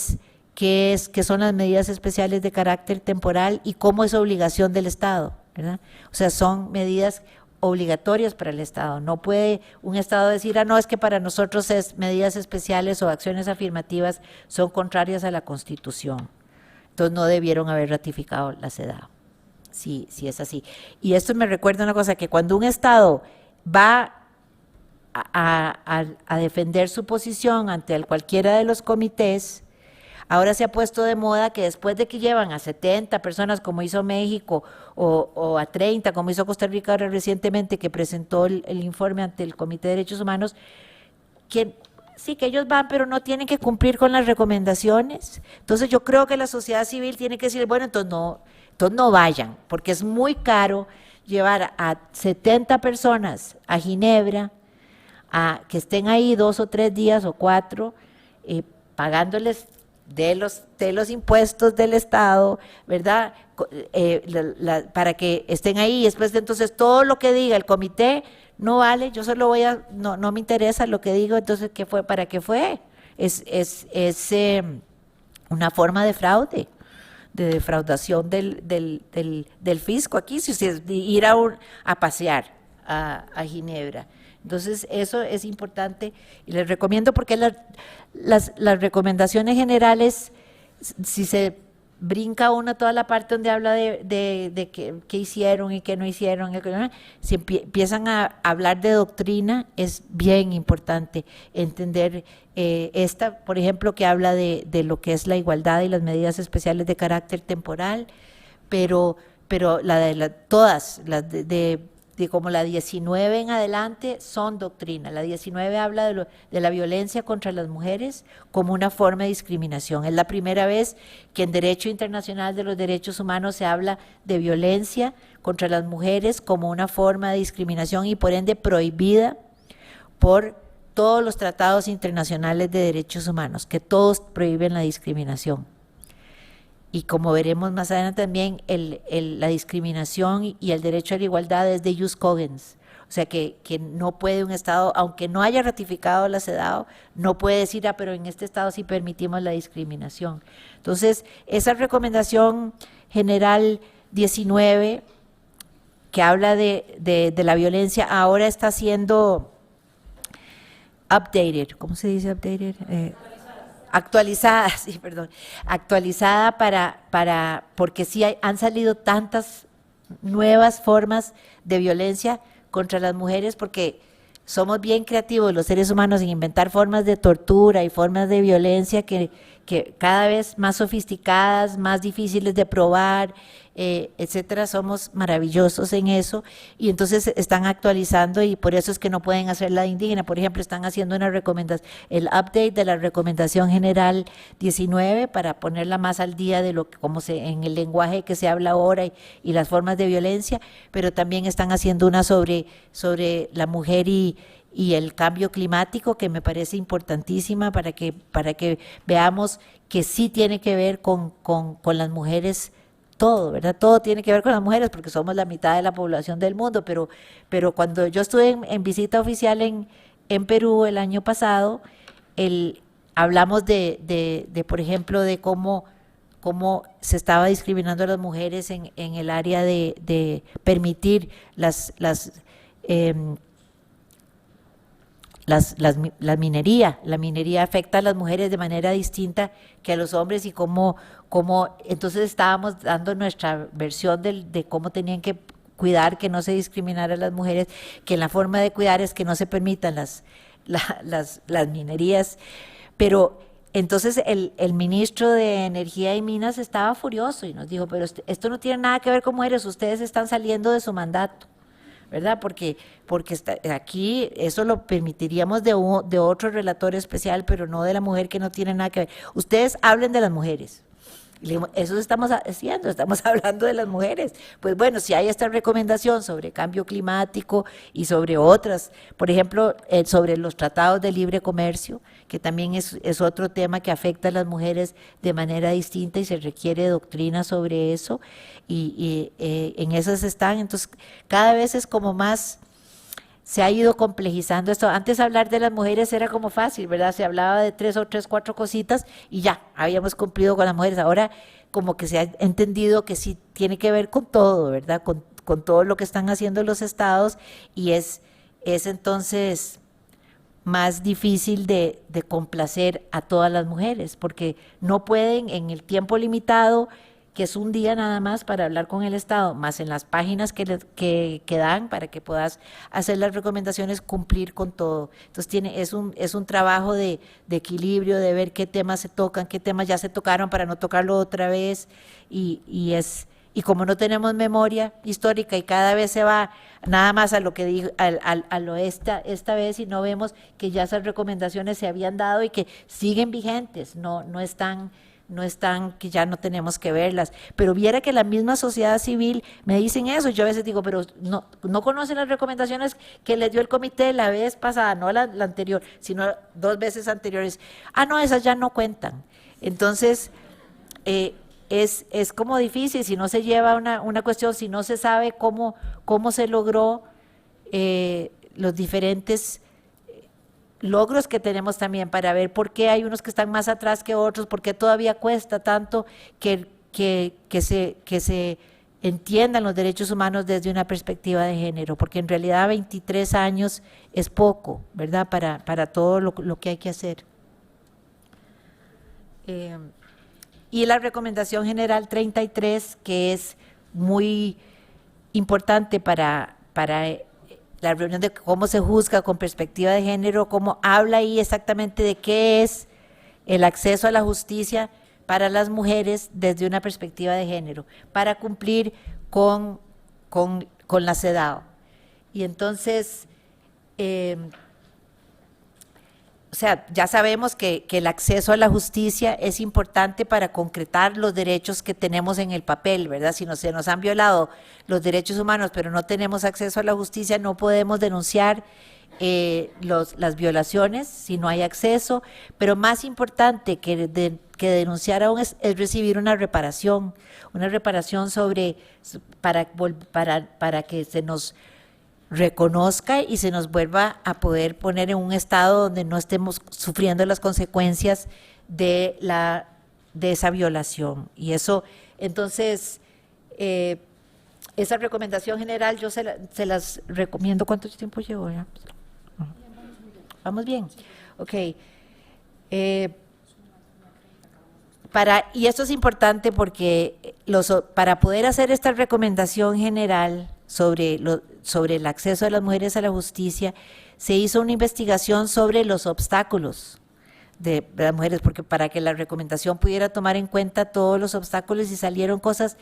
son las medidas especiales de carácter temporal y cómo es obligación del Estado, ¿verdad? O sea, son medidas obligatorias para el Estado. No puede un Estado decir, no, es que para nosotros medidas especiales o acciones afirmativas son contrarias a la Constitución. Entonces no debieron haber ratificado la CEDAW. Sí, es así. Y esto me recuerda una cosa, que cuando un Estado va a defender su posición ante cualquiera de los comités, ahora se ha puesto de moda que después de que llevan a 70 personas, como hizo México, o a 30, como hizo Costa Rica ahora recientemente, que presentó el informe ante el Comité de Derechos Humanos, que sí, que ellos van, pero no tienen que cumplir con las recomendaciones. Entonces yo creo que la sociedad civil tiene que decir, bueno, entonces no vayan, porque es muy caro llevar a 70 personas a Ginebra, a que estén ahí 2 o 3 días o 4, pagándoles de los impuestos del Estado, ¿verdad? Para que estén ahí, y después entonces todo lo que diga el comité no vale, yo solo no me interesa lo que digo, entonces ¿qué fue? ¿Para qué fue? Es una forma de fraude, de defraudación del fisco aquí, si usted ir a pasear a Ginebra. Entonces eso es importante y les recomiendo, porque las recomendaciones generales, si se brinca uno toda la parte donde habla de qué hicieron y qué no hicieron, si empiezan a hablar de doctrina, es bien importante entender esta, por ejemplo, que habla de lo que es la igualdad y las medidas especiales de carácter temporal, pero todas las como la 19 en adelante son doctrina. La 19 habla de la violencia contra las mujeres como una forma de discriminación. Es la primera vez que en Derecho Internacional de los Derechos Humanos se habla de violencia contra las mujeres como una forma de discriminación y por ende prohibida por todos los tratados internacionales de derechos humanos, que todos prohíben la discriminación. Y como veremos más adelante también, la discriminación y el derecho a la igualdad es de jus cogens. O sea que no puede un Estado, aunque no haya ratificado la CEDAW, no puede decir, pero en este Estado sí permitimos la discriminación. Entonces, esa recomendación general 19 que habla de la violencia, ahora está siendo updated. ¿Cómo se dice updated? Actualizada, sí, perdón, actualizada porque sí han salido tantas nuevas formas de violencia contra las mujeres, porque somos bien creativos los seres humanos en inventar formas de tortura y formas de violencia que cada vez más sofisticadas, más difíciles de probar, etcétera. Somos maravillosos en eso, y entonces están actualizando, y por eso es que no pueden hacer la indígena. Por ejemplo, están haciendo una recomendación, el update de la Recomendación General 19, para ponerla más al día de lo que, en el lenguaje que se habla ahora, y las formas de violencia, pero también están haciendo una sobre la mujer y el cambio climático, que me parece importantísima para que veamos que sí tiene que ver con las mujeres todo, ¿verdad? Todo tiene que ver con las mujeres, porque somos la mitad de la población del mundo, pero cuando yo estuve en visita oficial en Perú el año pasado, hablamos por ejemplo, de cómo se estaba discriminando a las mujeres en el área de permitir la minería. La minería afecta a las mujeres de manera distinta que a los hombres, y entonces estábamos dando nuestra versión de cómo tenían que cuidar, que no se discriminara a las mujeres, que la forma de cuidar es que no se permitan las minerías. Pero entonces el ministro de Energía y Minas estaba furioso y nos dijo: pero esto no tiene nada que ver con mujeres, ustedes están saliendo de su mandato, ¿verdad? Porque aquí eso lo permitiríamos de otro relator especial, pero no de la mujer, que no tiene nada que ver. Ustedes hablen de las mujeres. Y le dijimos: eso estamos haciendo, estamos hablando de las mujeres. Pues bueno, si hay esta recomendación sobre cambio climático y sobre otras, por ejemplo, sobre los tratados de libre comercio, que también es otro tema que afecta a las mujeres de manera distinta, y se requiere doctrina sobre eso, y en esas están. Entonces, cada vez es como más, se ha ido complejizando esto. Antes hablar de las mujeres era como fácil, ¿verdad? Se hablaba de cuatro cositas y ya, habíamos cumplido con las mujeres. Ahora como que se ha entendido que sí tiene que ver con todo, ¿verdad? Con todo lo que están haciendo los estados, y es entonces más difícil de complacer a todas las mujeres, porque no pueden en el tiempo limitado, que es un día nada más para hablar con el Estado, más en las páginas que dan para que puedas hacer las recomendaciones, cumplir con todo. Entonces es un trabajo de equilibrio, de ver qué temas se tocan, qué temas ya se tocaron para no tocarlo otra vez, y como no tenemos memoria histórica y cada vez se va nada más a lo que dijo, esta vez, y no vemos que ya esas recomendaciones se habían dado y que siguen vigentes, no están, que ya no tenemos que verlas. Pero viera que la misma sociedad civil me dicen eso. Yo a veces digo: pero no conocen las recomendaciones que les dio el comité la vez pasada, no la anterior, sino 2 veces anteriores. No, esas ya no cuentan. Entonces, es como difícil si no se lleva una cuestión, si no se sabe cómo se logró los diferentes logros que tenemos también, para ver por qué hay unos que están más atrás que otros, por qué todavía cuesta tanto que se entiendan los derechos humanos desde una perspectiva de género, porque en realidad 23 años es poco, ¿verdad?, para todo lo que hay que hacer. Y la Recomendación General 33, que es muy importante para la reunión de cómo se juzga con perspectiva de género, cómo habla ahí exactamente de qué es el acceso a la justicia para las mujeres desde una perspectiva de género, para cumplir con la CEDAW. Y entonces, o sea, ya sabemos que el acceso a la justicia es importante para concretar los derechos que tenemos en el papel, ¿verdad? Si se nos han violado los derechos humanos, pero no tenemos acceso a la justicia, no podemos denunciar las violaciones si no hay acceso. Pero más importante que denunciar aún es recibir una reparación para que se nos reconozca y se nos vuelva a poder poner en un estado donde no estemos sufriendo las consecuencias de esa violación. Y eso, entonces, esa recomendación general yo se las recomiendo. ¿Cuánto tiempo llevo ya? ¿Vamos bien? Ok. Y esto es importante porque para poder hacer esta recomendación general sobre el acceso de las mujeres a la justicia, se hizo una investigación sobre los obstáculos de las mujeres, porque para que la recomendación pudiera tomar en cuenta todos los obstáculos, y salieron cosas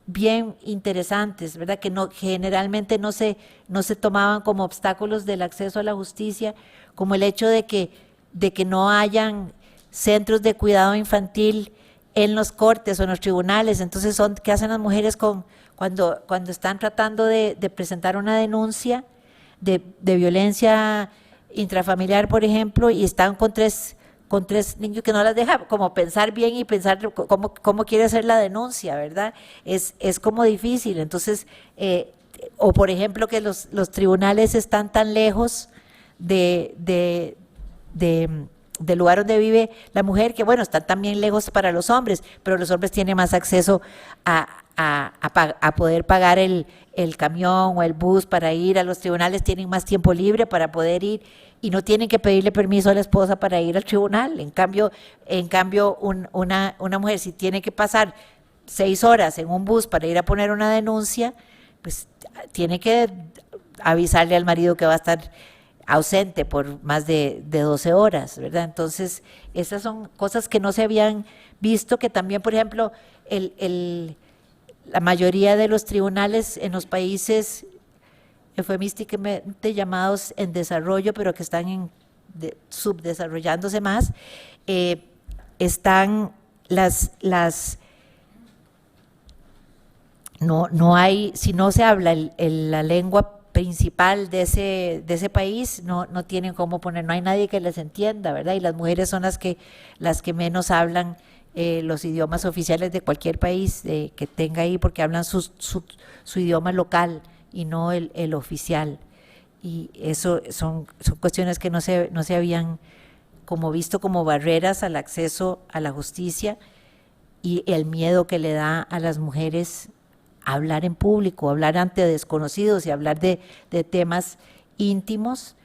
bien interesantes, ¿verdad? Que generalmente no se tomaban como obstáculos del acceso a la justicia, como el hecho de que no hayan centros de cuidado infantil en los cortes o en los tribunales. Entonces, ¿qué hacen las mujeres cuando están tratando de presentar una denuncia de violencia intrafamiliar, por ejemplo, y están con tres niños que no las deja como pensar bien y pensar cómo quiere hacer la denuncia, ¿verdad? Es como difícil. Entonces, o por ejemplo que los tribunales están tan lejos del lugar donde vive la mujer, que bueno, están también lejos para los hombres, pero los hombres tienen más acceso a poder pagar el camión o el bus para ir a los tribunales, tienen más tiempo libre para poder ir y no tienen que pedirle permiso a la esposa para ir al tribunal. En cambio una mujer, si tiene que pasar 6 horas en un bus para ir a poner una denuncia, pues tiene que avisarle al marido que va a estar ausente por más de 12 horas, ¿verdad? Entonces, esas son cosas que no se habían visto, que también, por ejemplo, la mayoría de los tribunales en los países eufemísticamente llamados en desarrollo, pero que están subdesarrollándose más, están no hay, si no se habla la lengua principal de ese país, no tienen cómo poner, no hay nadie que les entienda, ¿verdad? Y las mujeres son las que menos hablan los idiomas oficiales de cualquier país que tenga ahí, porque hablan su idioma local y no el oficial. Y eso son cuestiones que no se habían como visto como barreras al acceso a la justicia, y el miedo que le da a las mujeres hablar en público, hablar ante desconocidos y hablar de temas íntimos,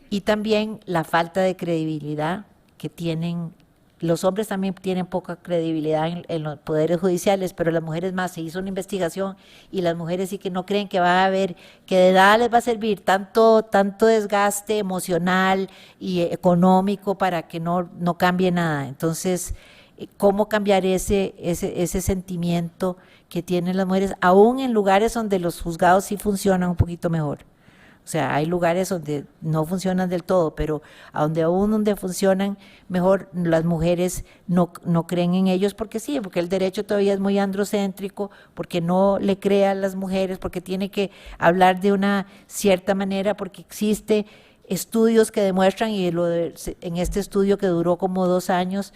y también la falta de credibilidad que tienen. Los hombres también tienen poca credibilidad en los poderes judiciales, pero las mujeres más. Se hizo una investigación y las mujeres sí que no creen que va a haber, que de nada les va a servir tanto desgaste emocional y económico para que no cambie nada. Entonces, ¿cómo cambiar ese sentimiento que tienen las mujeres, aún en lugares donde los juzgados sí funcionan un poquito mejor? O sea, hay lugares donde no funcionan del todo, pero aún donde funcionan mejor, las mujeres no creen en ellos, porque sí, porque el derecho todavía es muy androcéntrico, porque no le cree a las mujeres, porque tiene que hablar de una cierta manera, porque existe estudios que demuestran, y en este estudio que duró como 2 años,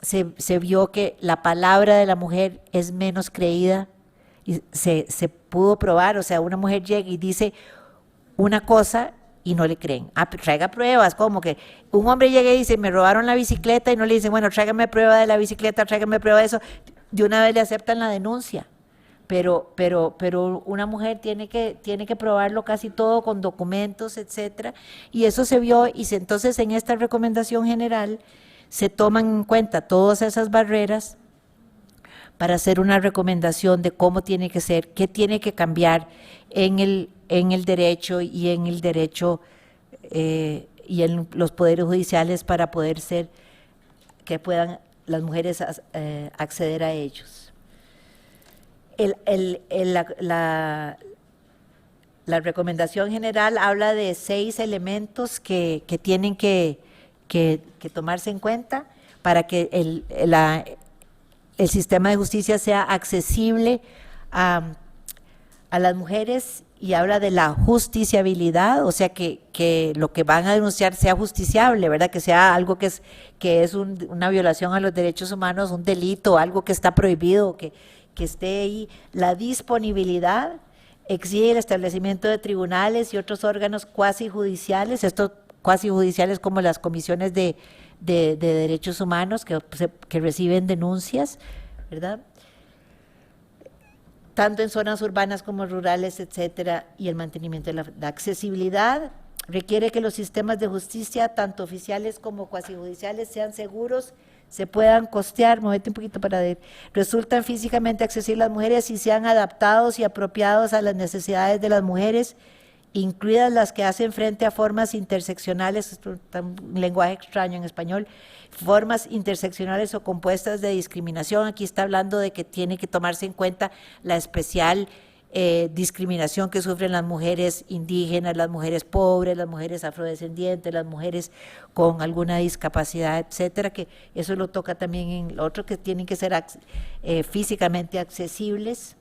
se vio que la palabra de la mujer es menos creída, y se pudo probar. O sea, una mujer llega y dice una cosa y no le creen. Traiga pruebas, como que un hombre llega y dice, me robaron la bicicleta, y no le dicen, bueno, tráigame prueba de la bicicleta, tráigame prueba de eso, de una vez le aceptan la denuncia. Pero una mujer tiene que probarlo casi todo con documentos, etcétera, y eso se vio. Y entonces en esta recomendación general se toman en cuenta todas esas barreras para hacer una recomendación de cómo tiene que ser, qué tiene que cambiar en el derecho y en el derecho y en los poderes judiciales para poder que puedan las mujeres acceder a ellos. La recomendación general habla de 6 elementos que tienen que tomarse en cuenta para que el sistema de justicia sea accesible a las mujeres, y habla de la justiciabilidad, o sea que lo que van a denunciar sea justiciable, ¿verdad? Que sea algo que es una violación a los derechos humanos, un delito, algo que está prohibido, que esté ahí. La disponibilidad exige el establecimiento de tribunales y otros órganos cuasi judiciales, estos cuasi judiciales como las comisiones de derechos humanos que reciben denuncias, ¿verdad? tanto en zonas urbanas como rurales, etcétera, y el mantenimiento de la accesibilidad requiere que los sistemas de justicia, tanto oficiales como cuasijudiciales, sean seguros, se puedan costear, movete un poquito para ver, resultan físicamente accesibles a las mujeres y sean adaptados y apropiados a las necesidades de las mujeres, incluidas las que hacen frente a formas interseccionales, un lenguaje extraño en español, formas interseccionales o compuestas de discriminación. Aquí está hablando de que tiene que tomarse en cuenta la especial discriminación que sufren las mujeres indígenas, las mujeres pobres, las mujeres afrodescendientes, las mujeres con alguna discapacidad, etcétera, que eso lo toca también en lo otro, que tienen que ser físicamente accesibles,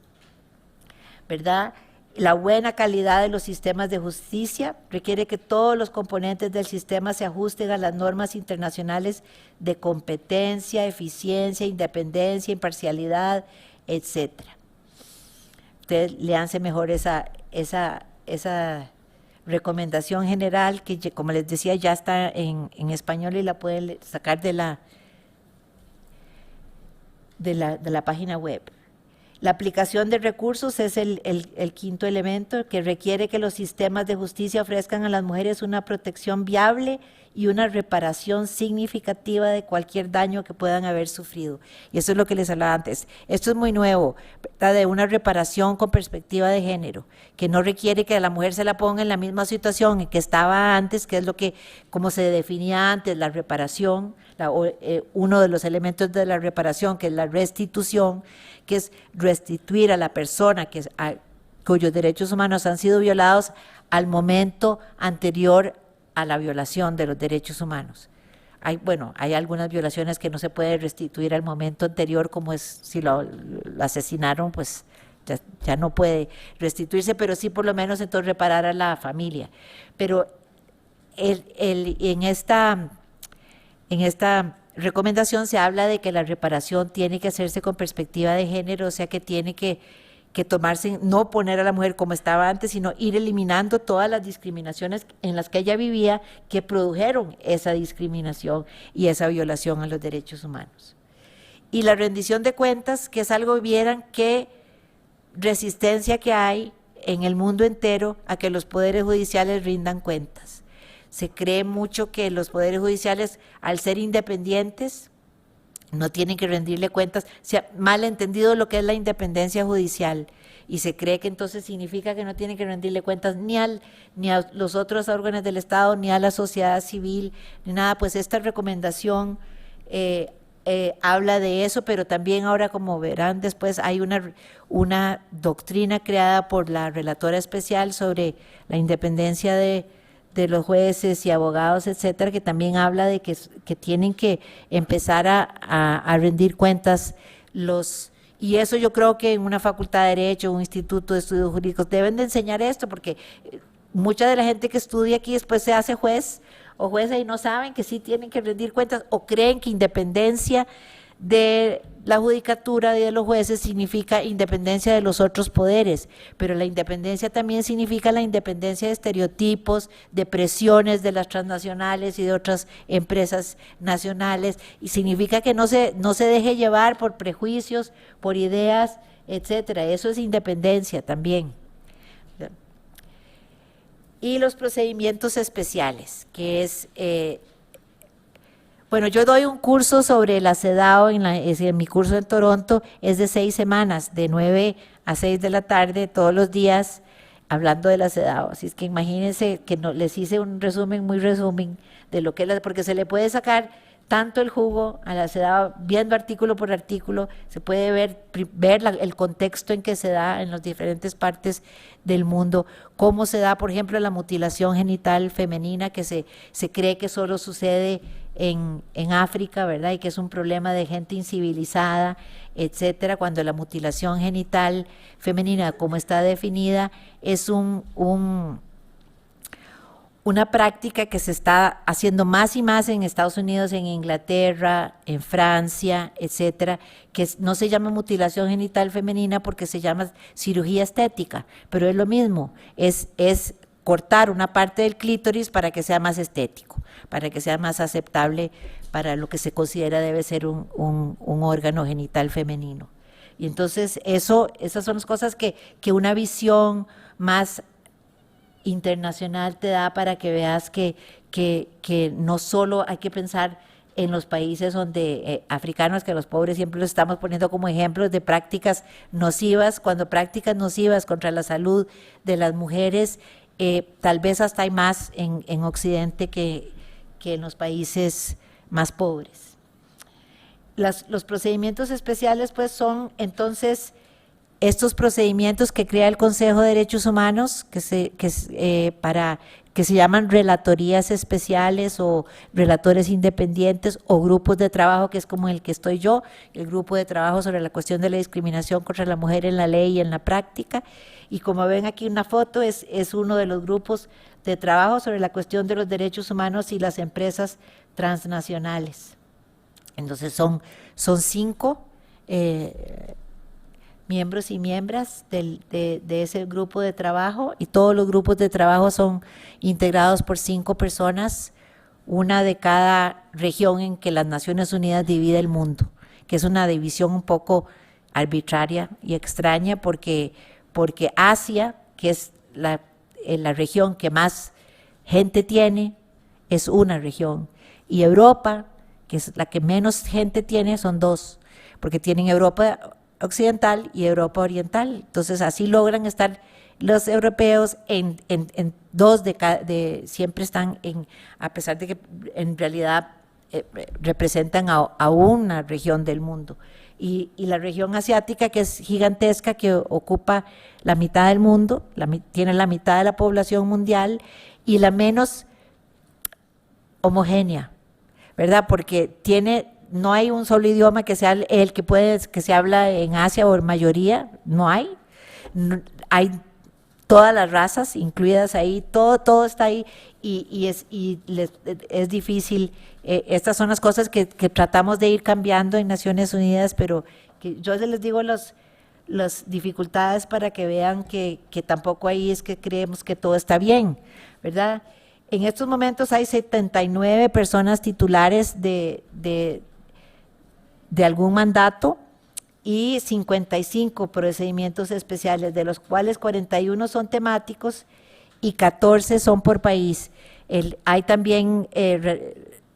¿verdad? La buena calidad de los sistemas de justicia requiere que todos los componentes del sistema se ajusten a las normas internacionales de competencia, eficiencia, independencia, imparcialidad, etcétera. Ustedes léanse mejor esa recomendación general que, como les decía, ya está en español y la pueden sacar de la página web. La aplicación de recursos es el quinto elemento, que requiere que los sistemas de justicia ofrezcan a las mujeres una protección viable y una reparación significativa de cualquier daño que puedan haber sufrido. Y eso es lo que les hablaba antes. Esto es muy nuevo, ¿verdad? De una reparación con perspectiva de género, que no requiere que a la mujer se la ponga en la misma situación en que estaba antes, que es lo que, como se definía antes, la reparación, uno de los elementos de la reparación, que es la restitución, que es restituir a la persona cuyos derechos humanos han sido violados al momento anterior a la violación de los derechos humanos. Hay algunas violaciones que no se puede restituir al momento anterior, como es si lo asesinaron, pues ya no puede restituirse, pero sí por lo menos entonces reparar a la familia. Pero en esta recomendación se habla de que la reparación tiene que hacerse con perspectiva de género, o sea que tiene que tomarse, no poner a la mujer como estaba antes, sino ir eliminando todas las discriminaciones en las que ella vivía que produjeron esa discriminación y esa violación a los derechos humanos. Y la rendición de cuentas, que es algo, vieran qué resistencia que hay en el mundo entero a que los poderes judiciales rindan cuentas. Se cree mucho que los poderes judiciales, al ser independientes, no tienen que rendirle cuentas. Se ha mal entendido lo que es la independencia judicial y se cree que entonces significa que no tienen que rendirle cuentas ni a los otros órganos del Estado, ni a la sociedad civil, ni nada. Pues esta recomendación habla de eso, pero también ahora, como verán después, hay una doctrina creada por la relatora especial sobre la independencia de los jueces y abogados, etcétera, que también habla de que tienen que empezar a rendir cuentas y eso yo creo que en una facultad de Derecho, un instituto de estudios jurídicos deben de enseñar esto, porque mucha de la gente que estudia aquí después se hace juez o jueza y no saben que sí tienen que rendir cuentas, o creen que independencia de la judicatura y de los jueces significa independencia de los otros poderes, pero la independencia también significa la independencia de estereotipos, de presiones de las transnacionales y de otras empresas nacionales, y significa que no se deje llevar por prejuicios, por ideas, etcétera. Eso es independencia también. Y los procedimientos especiales, que es bueno, yo doy un curso sobre la CEDAW, en mi curso en Toronto es de 6 semanas, de 9 a 6 de la tarde, todos los días, hablando de la CEDAW. Así es que imagínense que les hice un resumen, muy resumen, de lo que es, porque se le puede sacar tanto el jugo a la CEDAW, viendo artículo por artículo, se puede ver el contexto en que se da en las diferentes partes del mundo, cómo se da, por ejemplo, la mutilación genital femenina, que se cree que solo sucede en África, ¿verdad? Y que es un problema de gente incivilizada, etcétera, cuando la mutilación genital femenina, como está definida, es una práctica que se está haciendo más y más en Estados Unidos, en Inglaterra, en Francia, etcétera, que no se llama mutilación genital femenina porque se llama cirugía estética, pero es lo mismo, es cortar una parte del clítoris para que sea más estético, para que sea más aceptable para lo que se considera debe ser un órgano genital femenino. Y entonces esas son las cosas que una visión más internacional te da para que veas que no solo hay que pensar en los países donde africanos, que los pobres siempre los estamos poniendo como ejemplos de prácticas nocivas, cuando prácticas nocivas contra la salud de las mujeres, tal vez hasta hay más en Occidente que en los países más pobres. Los procedimientos especiales pues son entonces estos procedimientos que crea el Consejo de Derechos Humanos que se llaman relatorías especiales o relatores independientes o grupos de trabajo, que es como el que estoy yo, el grupo de trabajo sobre la cuestión de la discriminación contra la mujer en la ley y en la práctica. Y como ven aquí una foto, es uno de los grupos de trabajo sobre la cuestión de los derechos humanos y las empresas transnacionales. Entonces son 5 miembros y miembros de ese grupo de trabajo, y todos los grupos de trabajo son integrados por 5 personas, una de cada región en que las Naciones Unidas divide el mundo, que es una división un poco arbitraria y extraña porque Asia, que es la región que más gente tiene, es una región, y Europa, que es la que menos gente tiene, son 2, porque tienen Europa Occidental y Europa Oriental. Entonces así logran estar los europeos en 2 siempre están a pesar de que en realidad representan a una región del mundo. Y la región asiática, que es gigantesca, que ocupa la mitad del mundo, tiene la mitad de la población mundial y la menos homogénea, ¿verdad? Porque no hay un solo idioma que sea el que se habla en Asia, o en mayoría, no hay. Hay todas las razas incluidas ahí, todo está ahí, y es difícil. Estas son las cosas que tratamos de ir cambiando en Naciones Unidas, pero que yo les digo las dificultades para que vean que tampoco ahí es que creemos que todo está bien, ¿verdad? En estos momentos hay 79 personas titulares de algún mandato y 55 procedimientos especiales, de los cuales 41 son temáticos y 14 son por país. Hay también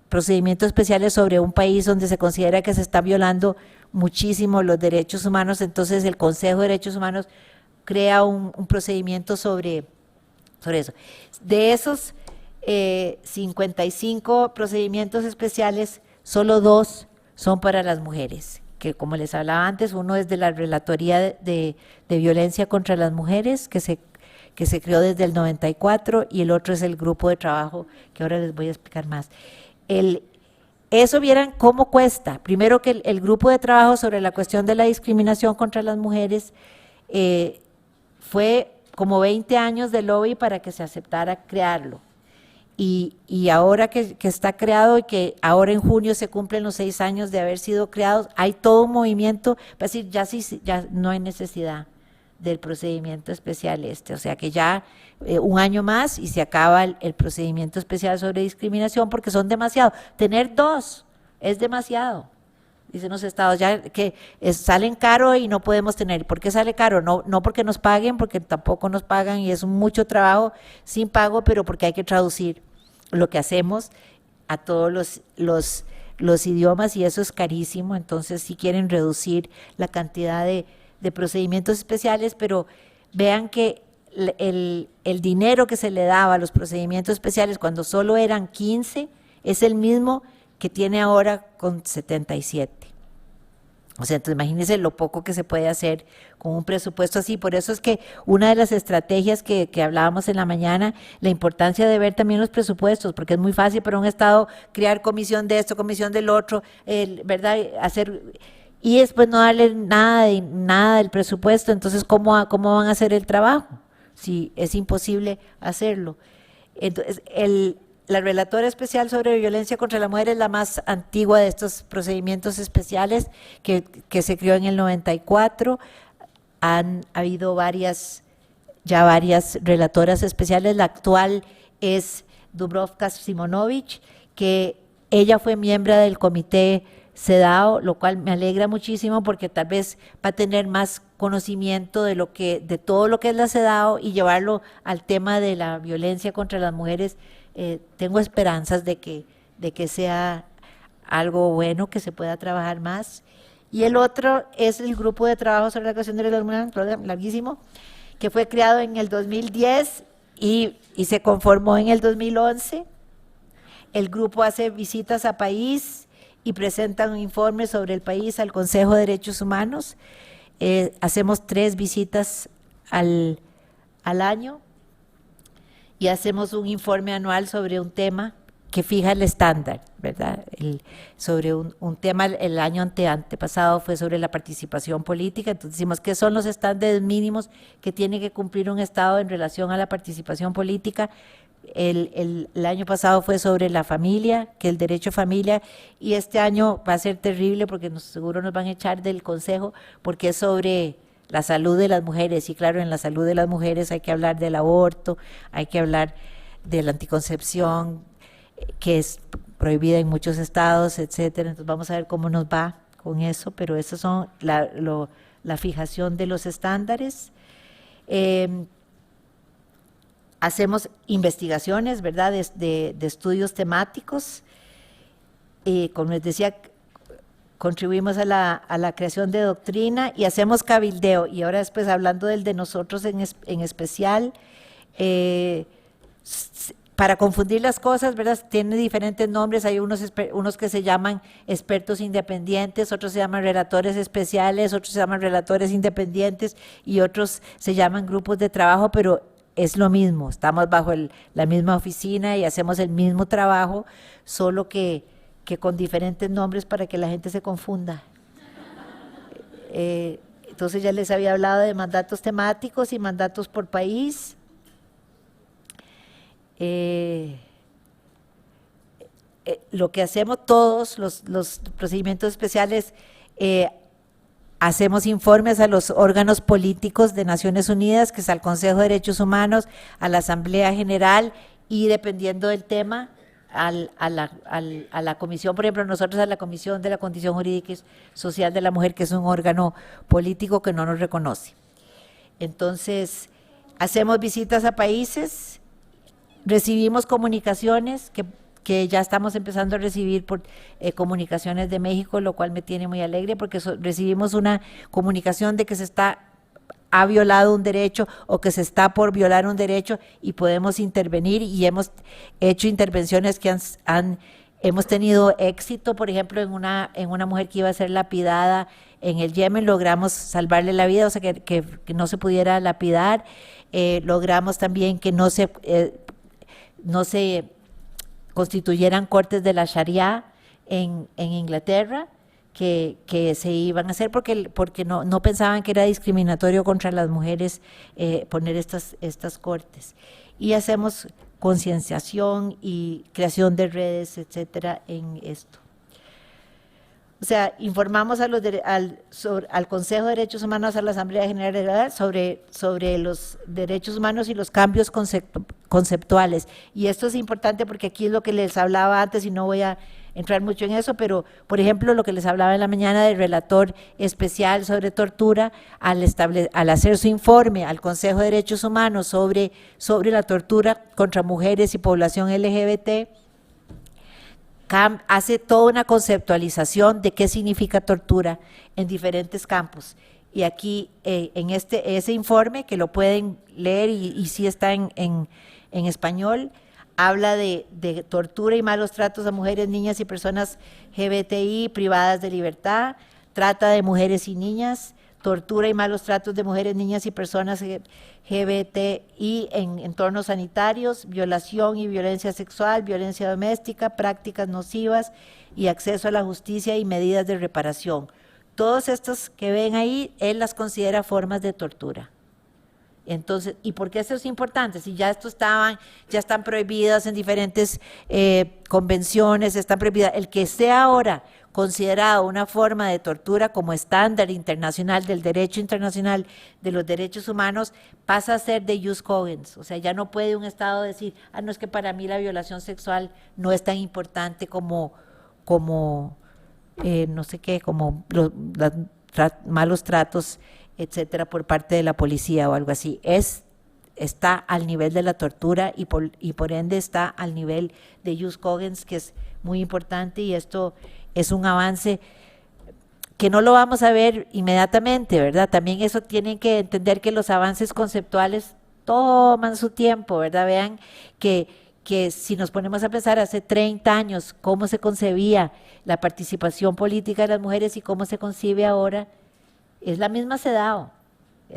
procedimientos especiales sobre un país donde se considera que se está violando muchísimo los derechos humanos, entonces el Consejo de Derechos Humanos crea un procedimiento sobre eso. De esos 55 procedimientos especiales, solo 2 son para las mujeres, que como les hablaba antes, uno es de la Relatoría de Violencia contra las Mujeres, que se creó desde el 94, y el otro es el grupo de trabajo, que ahora les voy a explicar más. Eso vieran cómo cuesta. Primero que el grupo de trabajo sobre la cuestión de la discriminación contra las mujeres fue como 20 años de lobby para que se aceptara crearlo. Y ahora que está creado, y que ahora en junio se cumplen los 6 años de haber sido creados, hay todo un movimiento para decir ya no hay necesidad del procedimiento especial o sea que ya un año más y se acaba el procedimiento especial sobre discriminación, porque son demasiado. Tener 2 es demasiado, dicen los estados, ya que salen caro y no podemos tener. ¿Por qué sale caro? No porque nos paguen, porque tampoco nos pagan y es mucho trabajo sin pago, pero porque hay que traducir lo que hacemos a todos los idiomas, y eso es carísimo. Entonces si quieren reducir la cantidad de procedimientos especiales, pero vean que el dinero que se le daba a los procedimientos especiales cuando solo eran 15 es el mismo que tiene ahora con 77. O sea, entonces imagínense lo poco que se puede hacer con un presupuesto así. Por eso es que una de las estrategias que hablábamos en la mañana, la importancia de ver también los presupuestos, porque es muy fácil para un Estado crear comisión de esto, comisión del otro, ¿verdad? Y después no darle nada del presupuesto. Entonces, ¿cómo van a hacer el trabajo? Si es imposible hacerlo. Entonces, la Relatora Especial sobre Violencia contra la Mujer es la más antigua de estos procedimientos especiales, que se creó en el 94. Han habido varias relatoras especiales. La actual es Dubravka Simonovic, que ella fue miembro del Comité CEDAW, lo cual me alegra muchísimo porque tal vez va a tener más conocimiento de todo lo que es la CEDAW y llevarlo al tema de la violencia contra las mujeres. Tengo esperanzas de que sea algo bueno, que se pueda trabajar más. Y el otro es el grupo de trabajo sobre la creación de derechos humanos, larguísimo, que fue creado en el 2010 y se conformó en el 2011. El grupo hace visitas a país y presenta un informe sobre el país al Consejo de Derechos Humanos. Hacemos 3 visitas al año y hacemos un informe anual sobre un tema que fija el estándar, ¿verdad? Sobre un tema, el año antepasado fue sobre la participación política. Entonces decimos, ¿qué son los estándares mínimos que tiene que cumplir un Estado en relación a la participación política? El año pasado fue sobre la familia, que el derecho a familia, y este año va a ser terrible porque seguro nos van a echar del Consejo, porque es sobre la salud de las mujeres, y claro, en la salud de las mujeres hay que hablar del aborto, hay que hablar de la anticoncepción, que es prohibida en muchos estados, etcétera. Entonces vamos a ver cómo nos va con eso, pero esas son la fijación de los estándares. Hacemos investigaciones, ¿verdad?, de estudios temáticos. Como les decía, contribuimos a la creación de doctrina y hacemos cabildeo. Y ahora después, hablando del de nosotros en especial, para confundir las cosas, ¿verdad?, tiene diferentes nombres. Hay unos que se llaman expertos independientes, otros se llaman relatores especiales, otros se llaman relatores independientes y otros se llaman grupos de trabajo, pero es lo mismo, estamos bajo la misma oficina y hacemos el mismo trabajo, solo que con diferentes nombres para que la gente se confunda. Entonces ya les había hablado de mandatos temáticos y mandatos por país. Lo que hacemos todos los procedimientos especiales, hacemos informes a los órganos políticos de Naciones Unidas, que es al Consejo de Derechos Humanos, a la Asamblea General y, dependiendo del tema, a la comisión. Por ejemplo, nosotros a la Comisión de la Condición Jurídica y Social de la Mujer, que es un órgano político que no nos reconoce. Entonces, hacemos visitas a países, recibimos comunicaciones que ya estamos empezando a recibir por comunicaciones de México, lo cual me tiene muy alegre porque recibimos una comunicación de que ha violado un derecho o que se está por violar un derecho y podemos intervenir, y hemos hecho intervenciones que hemos tenido éxito. Por ejemplo, en una mujer que iba a ser lapidada en el Yemen, logramos salvarle la vida, o sea, que no se pudiera lapidar. Logramos también que no se constituyeran cortes de la Sharia en Inglaterra, que se iban a hacer porque no pensaban que era discriminatorio contra las mujeres poner estas cortes. Y hacemos concienciación y creación de redes, etcétera, en esto. O sea, informamos al Consejo de Derechos Humanos, a la Asamblea General, sobre los derechos humanos y los cambios conceptuales. Y esto es importante porque aquí es lo que les hablaba antes y no voy a entrar mucho en eso, pero, por ejemplo, lo que les hablaba en la mañana del relator especial sobre tortura, al hacer su informe al Consejo de Derechos Humanos sobre la tortura contra mujeres y población LGBT, hace toda una conceptualización de qué significa tortura en diferentes campos. Y aquí, en ese informe, que lo pueden leer y sí está en español, habla de tortura y malos tratos a mujeres, niñas y personas LGBTI privadas de libertad, trata de mujeres y niñas, tortura y malos tratos de mujeres, niñas y personas LGBTI en entornos sanitarios, violación y violencia sexual, violencia doméstica, prácticas nocivas y acceso a la justicia y medidas de reparación. Todos estos que ven ahí, él las considera formas de tortura. Entonces, ¿y por qué esto es importante? Si ya están prohibidas en diferentes convenciones, están prohibidas, el que sea ahora considerado una forma de tortura como estándar internacional del derecho internacional de los derechos humanos, pasa a ser de jus cogens. O sea, ya no puede un Estado decir, no, es que para mí la violación sexual no es tan importante como no sé qué, como malos tratos, etcétera, por parte de la policía o algo así. Está al nivel de la tortura y por ende está al nivel de Jus Cogens, que es muy importante, y esto es un avance que no lo vamos a ver inmediatamente, ¿verdad? También eso tienen que entender, que los avances conceptuales toman su tiempo, ¿verdad? Vean que si nos ponemos a pensar hace 30 años cómo se concebía la participación política de las mujeres y cómo se concibe ahora, es la misma CEDAW.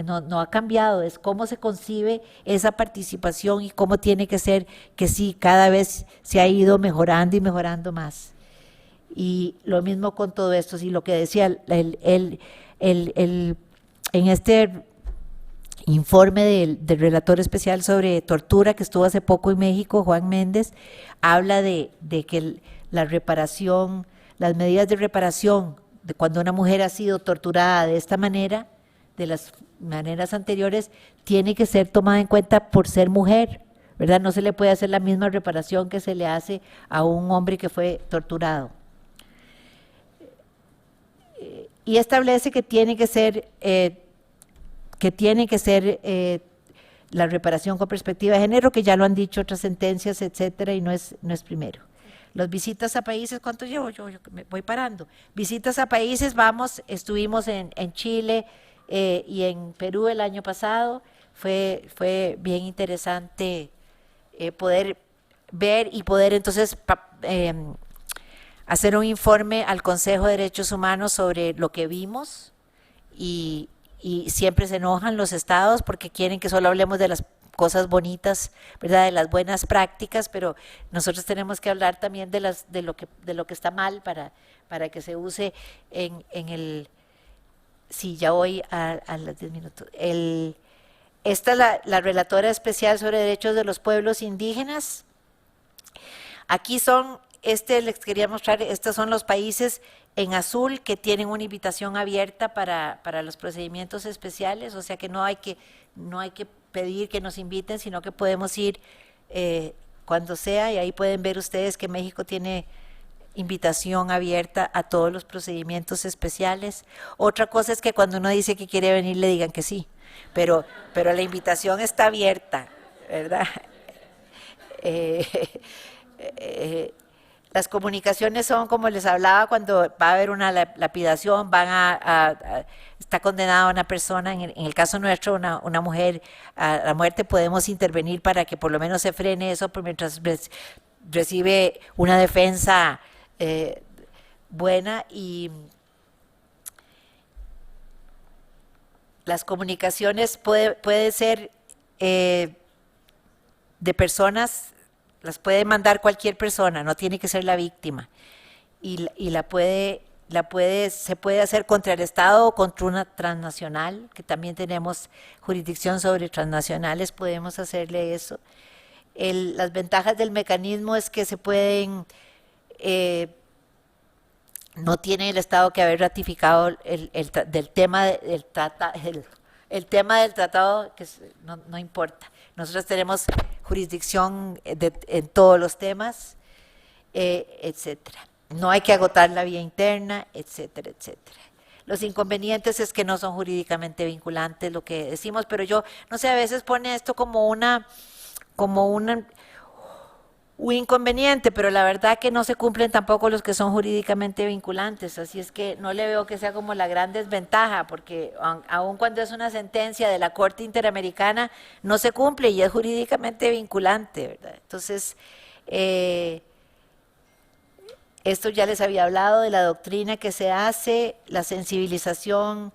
No ha cambiado, es cómo se concibe esa participación y cómo tiene que ser, que sí, cada vez se ha ido mejorando y mejorando más. Y lo mismo con todo esto, sí, lo que decía en este informe del relator especial sobre tortura que estuvo hace poco en México, Juan Méndez, habla de que la reparación, las medidas de reparación de cuando una mujer ha sido torturada de esta manera, de las maneras anteriores, tiene que ser tomada en cuenta por ser mujer, ¿verdad? No se le puede hacer la misma reparación que se le hace a un hombre que fue torturado. Y establece que tiene que ser la reparación con perspectiva de género, que ya lo han dicho otras sentencias, etcétera, y no es primero. Las visitas a países, ¿cuánto llevo? Yo me voy parando. Visitas a países, estuvimos en Chile y en Perú el año pasado. Fue bien interesante poder ver y poder entonces hacer un informe al Consejo de Derechos Humanos sobre lo que vimos, y siempre se enojan los estados porque quieren que solo hablemos de las cosas bonitas, ¿verdad? De las buenas prácticas, pero nosotros tenemos que hablar también de lo que está mal para que se use en el. Sí, ya voy a los 10 minutos. Esta es la relatora especial sobre derechos de los pueblos indígenas. Aquí les quería mostrar, estos son los países en azul que tienen una invitación abierta para los procedimientos especiales, o sea que no hay que pedir que nos inviten, sino que podemos ir cuando sea, y ahí pueden ver ustedes que México tiene invitación abierta a todos los procedimientos especiales. Otra cosa es que cuando uno dice que quiere venir le digan que sí, pero la invitación está abierta, ¿verdad? Las comunicaciones son, como les hablaba, cuando va a haber una lapidación, está condenada una persona, en el caso nuestro, una mujer a la muerte, podemos intervenir para que por lo menos se frene eso, mientras recibe una defensa buena. Y las comunicaciones puede ser de personas. Las puede mandar cualquier persona, no tiene que ser la víctima, y se puede hacer contra el Estado o contra una transnacional, que también tenemos jurisdicción sobre transnacionales, podemos hacerle eso. Las ventajas del mecanismo es que se pueden, no tiene el Estado que haber ratificado el tema del tratado, que no importa. Nosotros tenemos jurisdicción en todos los temas, etcétera. No hay que agotar la vía interna, etcétera, etcétera. Los inconvenientes es que no son jurídicamente vinculantes, lo que decimos, pero yo, no sé, a veces pone esto como un inconveniente, pero la verdad que no se cumplen tampoco los que son jurídicamente vinculantes, así es que no le veo que sea como la gran desventaja, porque aun cuando es una sentencia de la Corte Interamericana, no se cumple y es jurídicamente vinculante, ¿verdad? Entonces, esto ya les había hablado de la doctrina que se hace, la sensibilización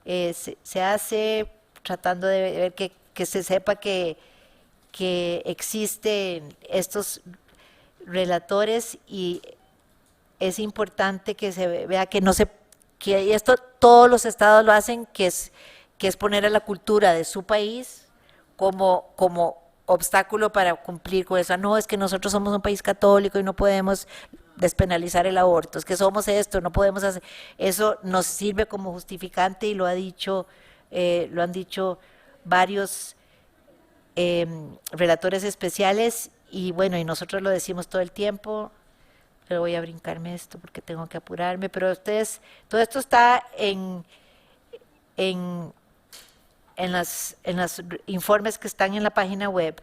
se hace tratando de ver que se sepa que existen estos relatores, y es importante que se vea que esto todos los estados lo hacen, que es poner a la cultura de su país como obstáculo para cumplir con eso. No, es que nosotros somos un país católico y no podemos despenalizar el aborto, es que somos esto, no podemos hacer eso. Nos sirve como justificante, y lo han dicho varios relatores especiales, y bueno, y nosotros lo decimos todo el tiempo, pero voy a brincarme esto porque tengo que apurarme, pero ustedes, todo esto está en, en los informes que están en la página web.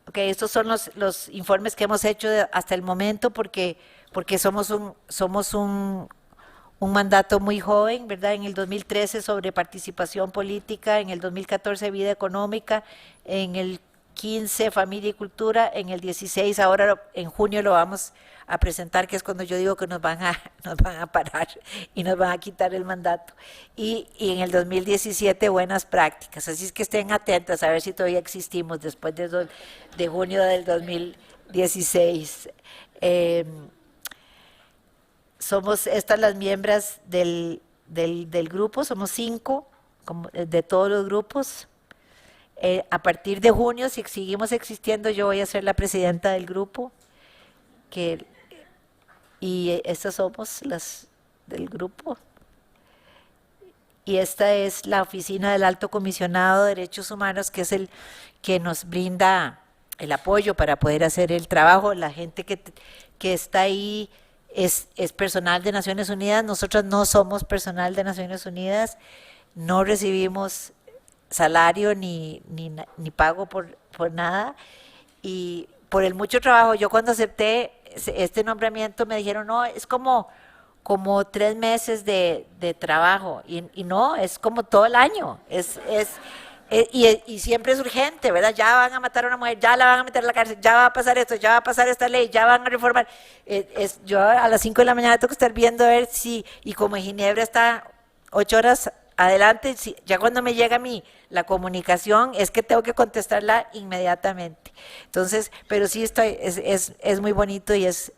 Ok, estos son los informes que hemos hecho hasta el momento porque somos un mandato muy joven, ¿verdad? En el 2013 sobre participación política, en el 2014 vida económica, en el 15 familia y cultura, en el 16 ahora en junio lo vamos a presentar, que es cuando yo digo que nos van a parar y nos van a quitar el mandato, y en el 2017 buenas prácticas, así es que estén atentas a ver si todavía existimos después de junio del 2016. Somos estas las miembros del grupo, somos 5 de todos los grupos. A partir de junio, si seguimos existiendo, yo voy a ser la presidenta del grupo, y estas somos las del grupo. Y esta es la oficina del Alto Comisionado de Derechos Humanos, que es el que nos brinda el apoyo para poder hacer el trabajo. La gente que está ahí es personal de Naciones Unidas. Nosotros no somos personal de Naciones Unidas, no recibimos salario ni pago por nada, y por el mucho trabajo. Yo cuando acepté este nombramiento me dijeron, no, es como 3 meses de trabajo, y no, es como todo el año, y siempre es urgente, ¿verdad? Ya van a matar a una mujer, ya la van a meter a la cárcel, ya va a pasar esto, ya va a pasar esta ley, ya van a reformar. Yo a las 5 de la mañana tengo que estar viendo a ver si, y como en Ginebra está 8 horas adelante, ya cuando me llega a mí la comunicación es que tengo que contestarla inmediatamente. Entonces, pero sí es muy bonito, y es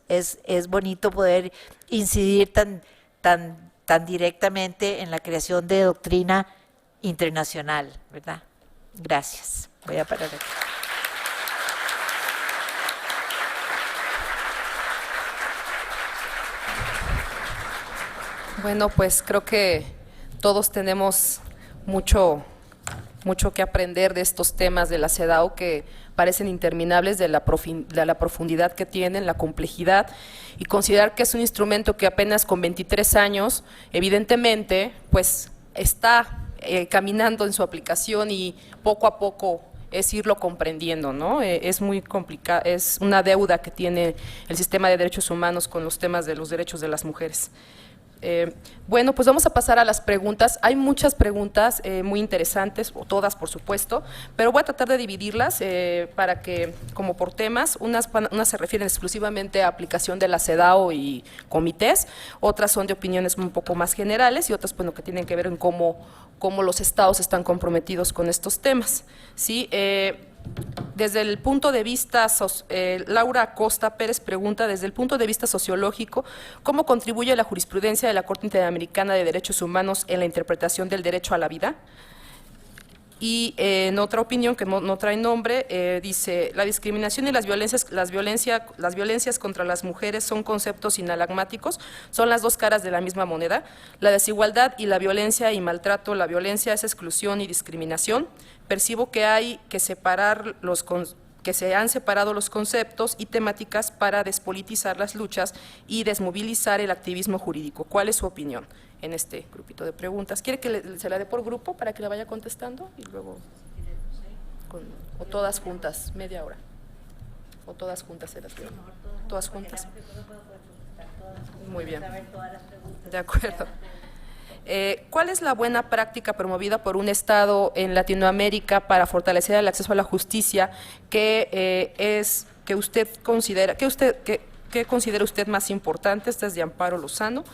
bonito poder incidir tan directamente en la creación de doctrina internacional, ¿verdad? Gracias. Voy a parar aquí. Bueno, pues creo que todos tenemos mucho que aprender de estos temas de la CEDAW, que parecen interminables, de la profundidad que tienen, la complejidad, y considerar que es un instrumento que apenas con 23 años, evidentemente, pues está caminando en su aplicación, y poco a poco es irlo comprendiendo, ¿no? Es muy complicado, es una deuda que tiene el sistema de derechos humanos con los temas de los derechos de las mujeres. Bueno, pues vamos a pasar a las preguntas. Hay muchas preguntas muy interesantes, o todas por supuesto, pero voy a tratar de dividirlas para que, como por temas, unas se refieren exclusivamente a aplicación de la CEDAW y comités, otras son de opiniones un poco más generales, y otras, bueno, que tienen que ver en cómo los estados están comprometidos con estos temas, ¿sí? Desde el punto de vista, Laura Acosta Pérez pregunta, desde el punto de vista sociológico, ¿cómo contribuye la jurisprudencia de la Corte Interamericana de Derechos Humanos en la interpretación del derecho a la vida? Y en otra opinión que no trae nombre, dice, la discriminación y las violencias contra las mujeres son conceptos sinalagmáticos, son las dos caras de la misma moneda. La desigualdad y la violencia y maltrato, la violencia es exclusión y discriminación. Percibo que hay que separar que se han separado los conceptos y temáticas para despolitizar las luchas y desmovilizar el activismo jurídico. ¿Cuál es su opinión en este grupito de preguntas? ¿Quiere que se la dé por grupo para que la vaya contestando? Y luego, o todas juntas, media hora. O todas juntas se las dio. ¿Todas juntas? Muy bien. De acuerdo. ¿Cuál es la buena práctica promovida por un Estado en Latinoamérica para fortalecer el acceso a la justicia que considera usted más importante? Esta es de Amparo Lozano.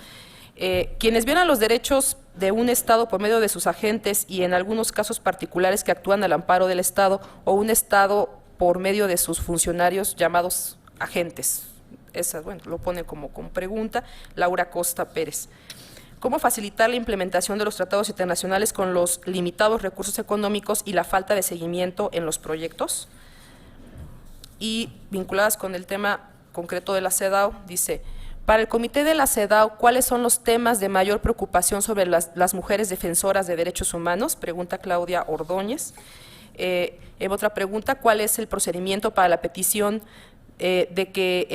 Quienes violan los derechos de un Estado por medio de sus agentes, y en algunos casos particulares que actúan al amparo del Estado, o un Estado por medio de sus funcionarios llamados agentes. Esa, bueno, lo pone como con pregunta. Laura Costa Pérez. ¿Cómo facilitar la implementación de los tratados internacionales con los limitados recursos económicos y la falta de seguimiento en los proyectos? Y vinculadas con el tema concreto de la CEDAW, dice, para el comité de la CEDAW, ¿cuáles son los temas de mayor preocupación sobre las mujeres defensoras de derechos humanos? Pregunta Claudia Ordóñez. Otra pregunta, ¿cuál es el procedimiento para la petición de que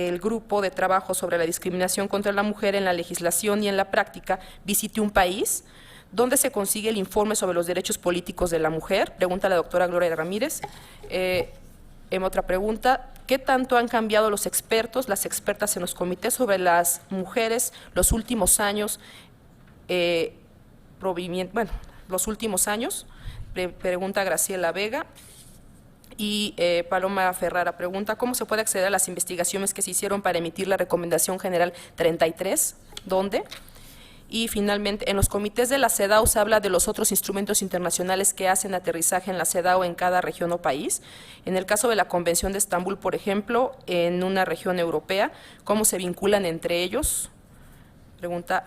el grupo de trabajo sobre la discriminación contra la mujer en la legislación y en la práctica visite un país? ¿Dónde se consigue el informe sobre los derechos políticos de la mujer? Pregunta la doctora Gloria Ramírez. Otra pregunta, ¿qué tanto han cambiado los expertos, las expertas en los comités sobre las mujeres los últimos años? Los últimos años, pregunta Graciela Vega. Y Paloma Ferrara pregunta, ¿cómo se puede acceder a las investigaciones que se hicieron para emitir la Recomendación General 33? ¿Dónde? Y finalmente, en los comités de la CEDAW se habla de los otros instrumentos internacionales que hacen aterrizaje en la CEDAW en cada región o país. En el caso de la Convención de Estambul, por ejemplo, en una región europea, ¿cómo se vinculan entre ellos? Pregunta,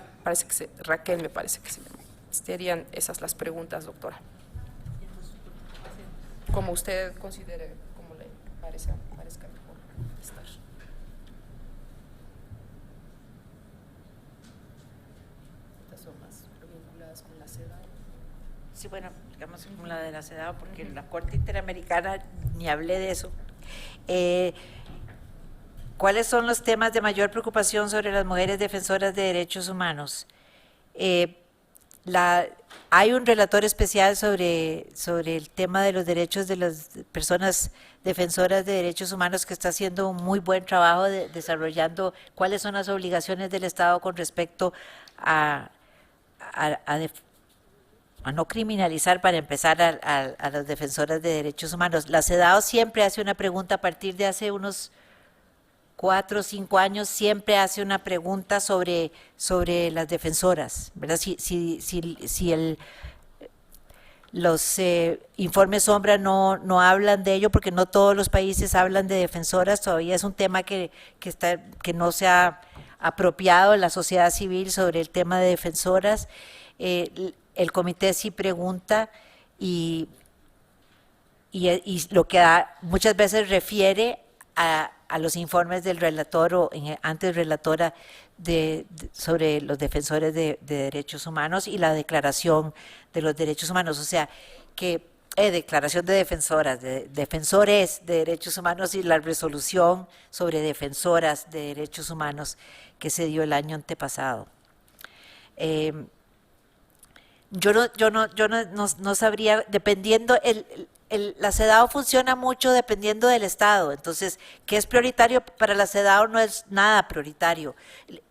Raquel me parece que se llama. Serían esas las preguntas, doctora. Como usted considere, como le parezca mejor estar. Estas son más vinculadas con la CEDAW. Sí, bueno, digamos como la de la CEDAW, porque en la Corte Interamericana ni hablé de eso. ¿Cuáles son los temas de mayor preocupación sobre las mujeres defensoras de derechos humanos? Hay un relator especial sobre el tema de los derechos de las personas defensoras de derechos humanos que está haciendo un muy buen trabajo desarrollando cuáles son las obligaciones del Estado con respecto a no criminalizar, para empezar, a las defensoras de derechos humanos. La CEDAW siempre hace una pregunta, a partir de hace unos 4 o 5 años, siempre hace una pregunta sobre las defensoras, ¿verdad? Los informes sombra no hablan de ello, porque no todos los países hablan de defensoras, todavía es un tema que no se ha apropiado en la sociedad civil sobre el tema de defensoras. El comité sí pregunta y lo que muchas veces refiere a los informes del relator o antes relatora sobre los defensores de derechos humanos y la declaración de los derechos humanos, o sea, que declaración de defensoras, de defensores de derechos humanos, y la resolución sobre defensoras de derechos humanos que se dio el año antepasado. Yo no sabría, dependiendo, la CEDAW funciona mucho dependiendo del Estado, entonces, ¿qué es prioritario para la CEDAW? No es nada prioritario,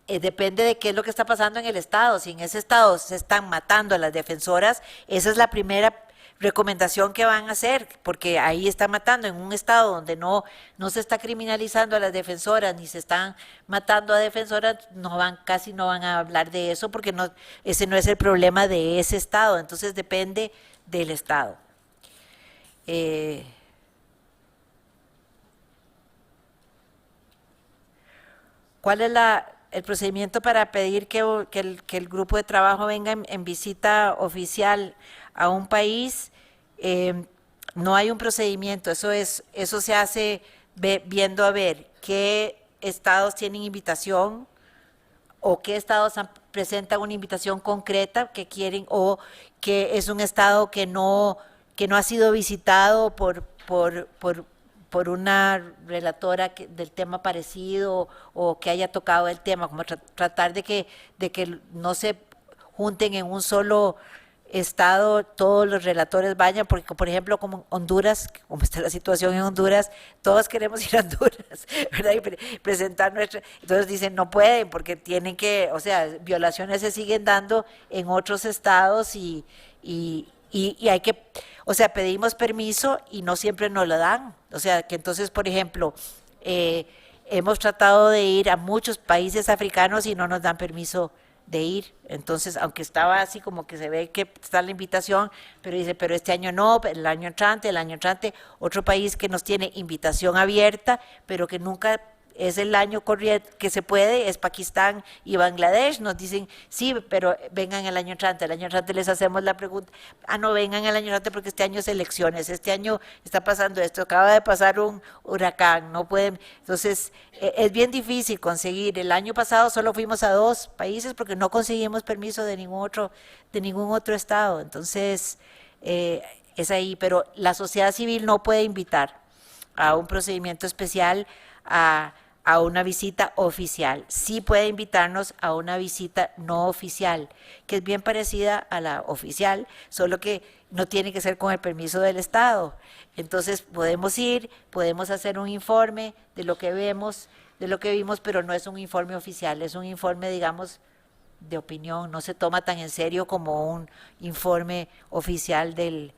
depende de qué es lo que está pasando en el Estado. Si en ese Estado se están matando a las defensoras, esa es la primera recomendación que van a hacer, porque ahí están matando. En un Estado donde no se está criminalizando a las defensoras, ni se están matando a defensoras, casi no van a hablar de eso, porque ese no es el problema de ese Estado, entonces depende del Estado. ¿Cuál es el procedimiento para pedir que el grupo de trabajo venga en visita oficial a un país? No hay un procedimiento, eso se hace viendo a ver qué estados tienen invitación o qué estados presentan una invitación concreta que quieren, o que es un estado que no ha sido visitado por una relatora del tema parecido, o que haya tocado el tema, como tratar de que no se junten en un solo estado todos los relatores vayan, porque por ejemplo como Honduras, como está la situación en Honduras, todos queremos ir a Honduras, ¿verdad? Y presentar entonces dicen no pueden, porque tienen que, o sea, violaciones se siguen dando en otros estados y hay que, o sea, pedimos permiso y no siempre nos lo dan, o sea, que entonces, por ejemplo, hemos tratado de ir a muchos países africanos y no nos dan permiso de ir, entonces, aunque estaba así como que se ve que está la invitación, pero dice, pero este año no, el año entrante, otro país que nos tiene invitación abierta, pero que nunca es el año corriente que se puede, es Pakistán y Bangladesh. Nos dicen, sí, pero vengan el año entrante. El año entrante les hacemos la pregunta, no vengan el año entrante porque este año es elecciones, este año está pasando esto, acaba de pasar un huracán, no pueden. Entonces, es bien difícil conseguir. El año pasado solo fuimos a 2 países porque no conseguimos permiso de ningún otro estado. Entonces, es ahí, pero la sociedad civil no puede invitar a un procedimiento especial a una visita oficial. Sí puede invitarnos a una visita no oficial, que es bien parecida a la oficial, solo que no tiene que ser con el permiso del Estado. Entonces podemos ir, podemos hacer un informe de lo que vemos, de lo que vimos, pero no es un informe oficial, es un informe, digamos, de opinión, no se toma tan en serio como un informe oficial de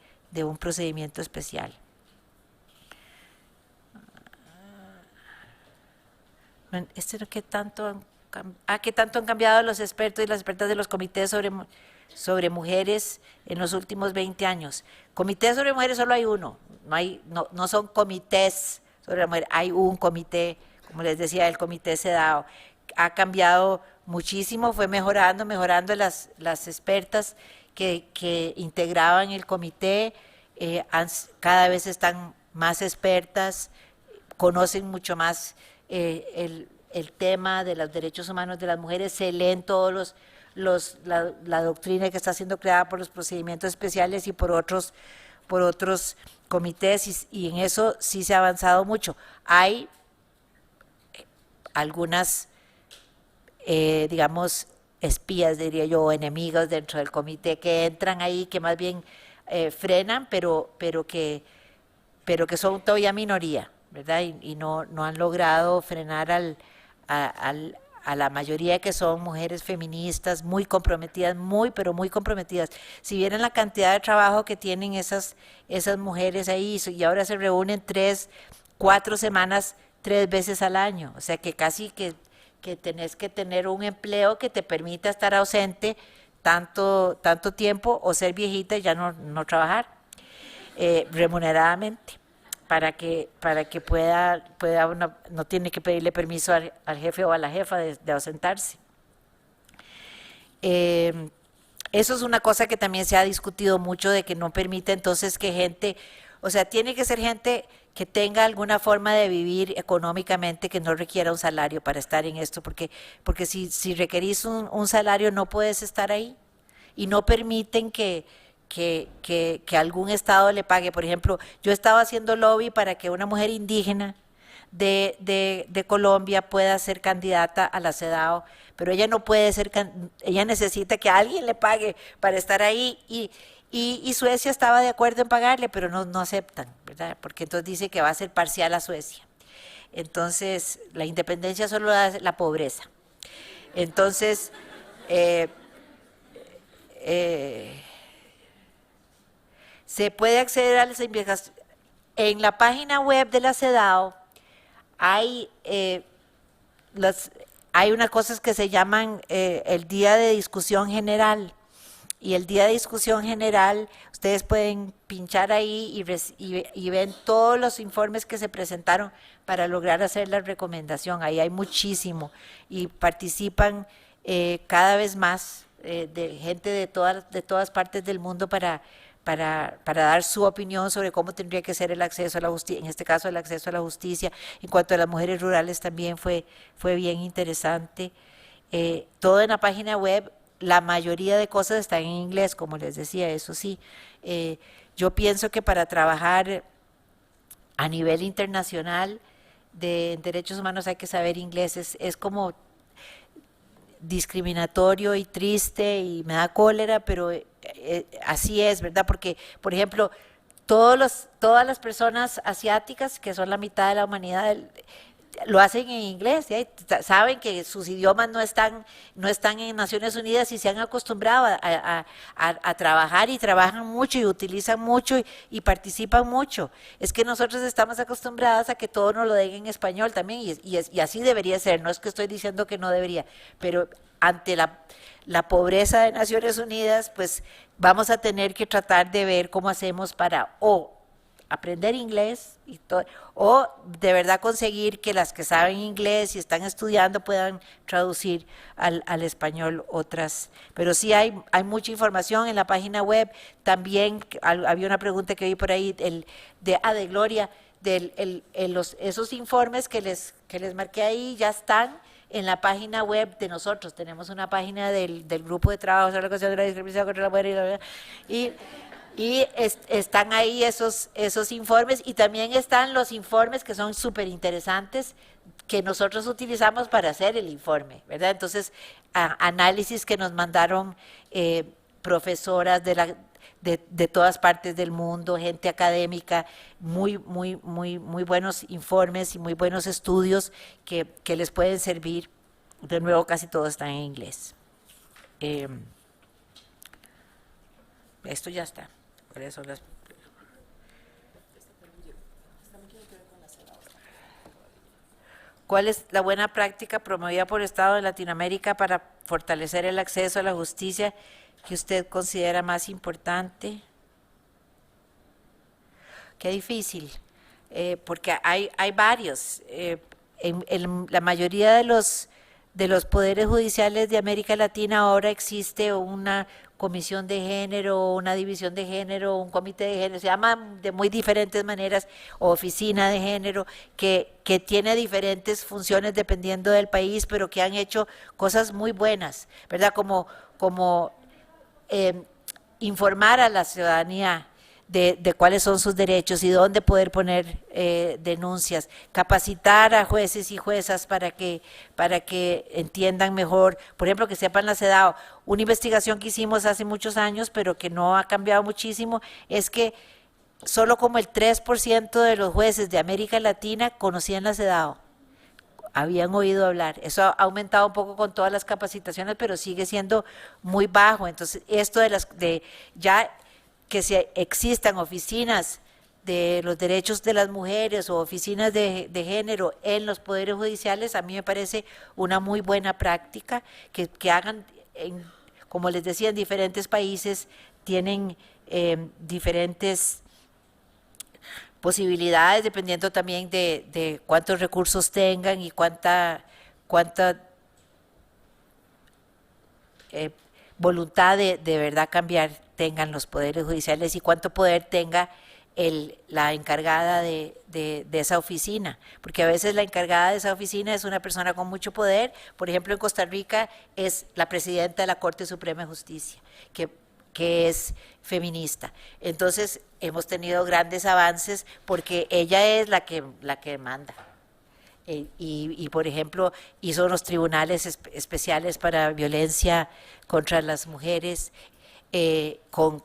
un procedimiento especial. ¿Qué tanto han cambiado los expertos y las expertas de los comités sobre mujeres en los últimos 20 años? Comités sobre mujeres solo hay uno, no son comités sobre la mujer, hay un comité, como les decía, el comité CEDAW. Ha cambiado muchísimo, fue mejorando las expertas que integraban el comité, cada vez están más expertas, conocen mucho más el tema de los derechos humanos de las mujeres, se leen todos la doctrina que está siendo creada por los procedimientos especiales y por otros comités, y en eso sí se ha avanzado mucho. Hay algunas, digamos, espías, diría yo, o enemigos dentro del comité que entran ahí, que más bien frenan, pero que son todavía minoría, ¿verdad? Y no han logrado frenar a la mayoría, que son mujeres feministas muy comprometidas, pero muy comprometidas. Si vieran la cantidad de trabajo que tienen esas mujeres ahí, y ahora se reúnen 3, 4 semanas, 3 veces al año, o sea que casi que tenés que tener un empleo que te permita estar ausente tanto tiempo, o ser viejita y ya no trabajar remuneradamente, para que pueda no tiene que pedirle permiso al jefe o a la jefa de ausentarse. Eso es una cosa que también se ha discutido mucho, de que no permite entonces que gente, o sea, tiene que ser gente que tenga alguna forma de vivir económicamente, que no requiera un salario para estar en esto, porque si requerís un salario no puedes estar ahí, y no permiten que algún estado le pague. Por ejemplo, yo estaba haciendo lobby para que una mujer indígena de Colombia pueda ser candidata a la CEDAW, pero ella no puede ser, ella necesita que alguien le pague para estar ahí, y Suecia estaba de acuerdo en pagarle, pero no aceptan, ¿verdad? Porque entonces dice que va a ser parcial a Suecia. Entonces, la independencia solo da la pobreza. Entonces, se puede acceder a las investigaciones. En la página web de la CEDAW hay unas cosas que se llaman el día de discusión general, y el día de discusión general ustedes pueden pinchar ahí y ven todos los informes que se presentaron para lograr hacer la recomendación. Ahí hay muchísimo, y participan cada vez más de gente de todas partes del mundo para dar su opinión sobre cómo tendría que ser el acceso a la justicia, en este caso el acceso a la justicia. En cuanto a las mujeres rurales también fue bien interesante. Todo en la página web. La mayoría de cosas están en inglés, como les decía, eso sí. Yo pienso que para trabajar a nivel internacional de derechos humanos hay que saber inglés. Es como discriminatorio y triste y me da cólera, pero así es, ¿verdad? Porque, por ejemplo, todas las personas asiáticas, que son la mitad de la humanidad, lo hacen en inglés, ¿sí? Saben que sus idiomas no están en Naciones Unidas, y se han acostumbrado a trabajar, y trabajan mucho y utilizan mucho y participan mucho. Es que nosotros estamos acostumbradas a que todo nos lo den en español también, y así debería ser. No es que estoy diciendo que no debería, pero ante la pobreza de Naciones Unidas, pues vamos a tener que tratar de ver cómo hacemos para aprender inglés y todo, o de verdad conseguir que las que saben inglés y están estudiando puedan traducir al español otras. Pero sí hay mucha información en la página web. También había una pregunta que vi por ahí de Gloria, esos informes que les marqué ahí ya están en la página web de nosotros. Tenemos una página del grupo de trabajo sobre la cuestión de la discriminación contra la mujer y están ahí esos informes, y también están los informes que son súper interesantes que nosotros utilizamos para hacer el informe, ¿verdad? Entonces, análisis que nos mandaron profesoras de todas partes del mundo, gente académica, muy buenos informes y muy buenos estudios que les pueden servir. De nuevo, casi todos están en inglés. Esto ya está. ¿Cuáles son las? ¿Cuál es la buena práctica promovida por el Estado de Latinoamérica para fortalecer el acceso a la justicia que usted considera más importante? Qué difícil, porque hay varios. En la mayoría de los poderes judiciales de América Latina ahora existe una comisión de género, una división de género, un comité de género, se llama de muy diferentes maneras, o oficina de género, que tiene diferentes funciones dependiendo del país, pero que han hecho cosas muy buenas, ¿verdad? Como informar a la ciudadanía de cuáles son sus derechos y dónde poder poner denuncias, capacitar a jueces y juezas para que entiendan mejor, por ejemplo, que sepan la CEDAW. Una investigación que hicimos hace muchos años, pero que no ha cambiado muchísimo, es que solo como el 3% de los jueces de América Latina conocían la CEDAW, habían oído hablar. Eso ha aumentado un poco con todas las capacitaciones, pero sigue siendo muy bajo. Entonces, esto ya que existan oficinas de los derechos de las mujeres o oficinas de género en los poderes judiciales, a mí me parece una muy buena práctica, que hagan, como les decía, en diferentes países tienen diferentes posibilidades, dependiendo también de cuántos recursos tengan y cuánta voluntad de verdad cambiar tengan los poderes judiciales y cuánto poder tenga la encargada de esa oficina, porque a veces la encargada de esa oficina es una persona con mucho poder. Por ejemplo, en Costa Rica es la presidenta de la Corte Suprema de Justicia, que es feminista. Entonces, hemos tenido grandes avances porque ella es la que manda. Y, por ejemplo, hizo unos tribunales especiales para violencia contra las mujeres, con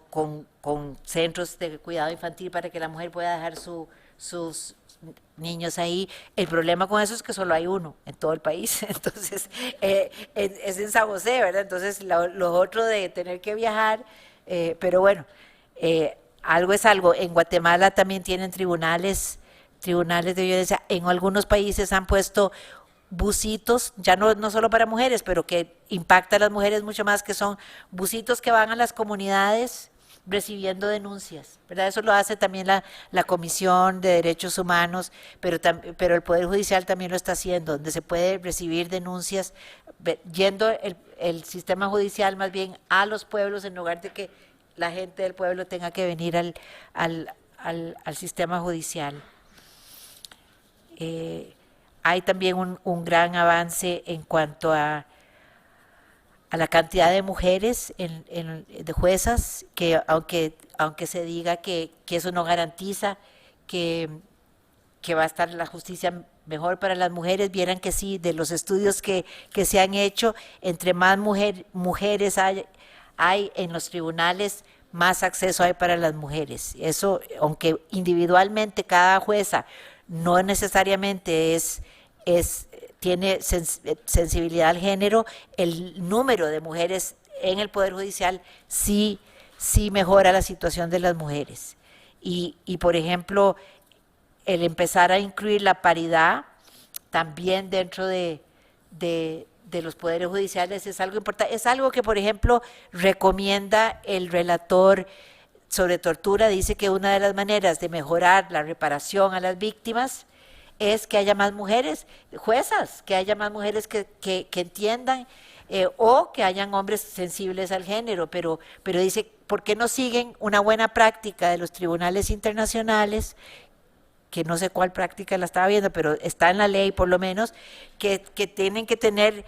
centros de cuidado infantil para que la mujer pueda dejar sus niños ahí. El problema con eso es que solo hay uno en todo el país, entonces es en San José, ¿verdad? Entonces lo otro de tener que viajar, pero bueno, algo es algo. En Guatemala también tienen tribunales de violencia. En algunos países han puesto busitos, ya no solo para mujeres, pero que impacta a las mujeres mucho más, que son busitos que van a las comunidades recibiendo denuncias, ¿verdad? Eso lo hace también la Comisión de Derechos Humanos, pero el Poder Judicial también lo está haciendo, donde se puede recibir denuncias, yendo el sistema judicial más bien a los pueblos, en lugar de que la gente del pueblo tenga que venir al sistema judicial. Hay también un gran avance en cuanto a la cantidad de mujeres de juezas, que aunque se diga que eso no garantiza que va a estar la justicia mejor para las mujeres, vieran que sí, de los estudios que se han hecho, entre más mujeres hay en los tribunales, más acceso hay para las mujeres. Eso, aunque individualmente cada jueza no necesariamente tiene sensibilidad al género, el número de mujeres en el Poder Judicial sí mejora la situación de las mujeres. Y por ejemplo, el empezar a incluir la paridad también dentro de los poderes judiciales es algo importante. Es algo que, por ejemplo, recomienda el relator sobre tortura dice que una de las maneras de mejorar la reparación a las víctimas es que haya más mujeres juezas, que haya más mujeres que entiendan, o que hayan hombres sensibles al género, pero dice, ¿por qué no siguen una buena práctica de los tribunales internacionales? Que no sé cuál práctica la estaba viendo, pero está en la ley por lo menos, que tienen que tener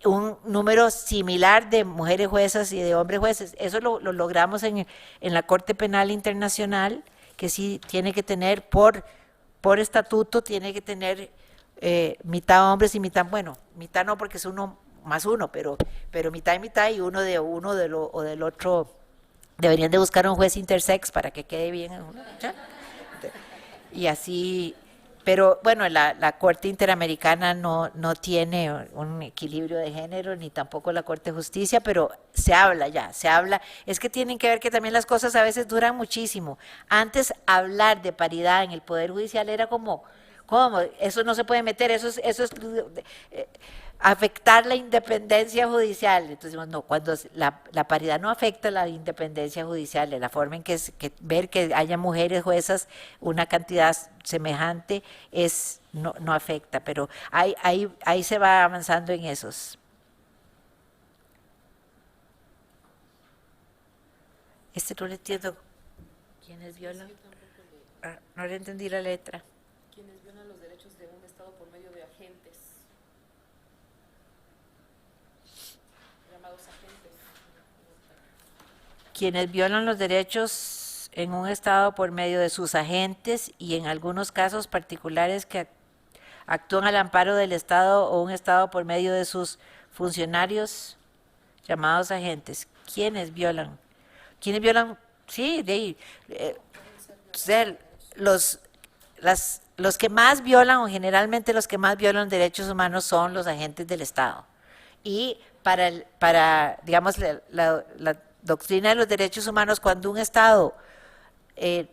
un número similar de mujeres juezas y de hombres jueces. Eso lo logramos en la Corte Penal Internacional, que sí tiene que tener por estatuto, tiene que tener mitad hombres y mitad, bueno, mitad no porque es 1+1, pero mitad y mitad, y uno o del otro. Deberían de buscar un juez intersex para que quede bien. ¿Ya? Y así, pero bueno, la Corte Interamericana no tiene un equilibrio de género, ni tampoco la Corte de Justicia, pero se habla, es que tienen que ver que también las cosas a veces duran muchísimo. Antes hablar de paridad en el Poder Judicial era como, ¿cómo? Eso no se puede meter, eso es afectar la independencia judicial. Entonces decimos, no, cuando la paridad no afecta la independencia judicial, la forma en que ver que haya mujeres juezas, una cantidad semejante, no afecta, pero ahí se va avanzando en esos. No le entiendo. ¿Quiénes violan? No le entendí la letra. Quienes violan los derechos de un Estado por medio de agentes. Llamados agentes. Quienes violan los derechos en un Estado por medio de sus agentes y en algunos casos particulares que actúan al amparo del Estado o un Estado por medio de sus funcionarios llamados agentes. ¿Quiénes violan? ¿Quiénes violan? Sí, los que más violan, o generalmente los que más violan derechos humanos, son los agentes del Estado. Y digamos, la doctrina de los derechos humanos, cuando un Estado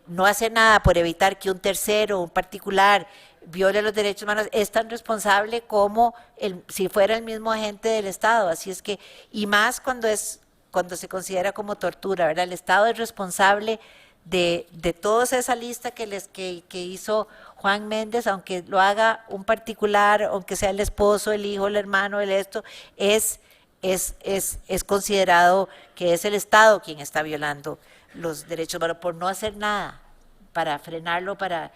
no hace nada por evitar que un tercero, un particular, viole los derechos humanos, es tan responsable como si fuera el mismo agente del Estado. Así es que, y más cuando se considera como tortura, ¿verdad? El Estado es responsable de toda esa lista que hizo Juan Méndez, aunque lo haga un particular, aunque sea el esposo, el hijo, el hermano, es considerado que es el Estado quien está violando los derechos humanos por no hacer nada para frenarlo, para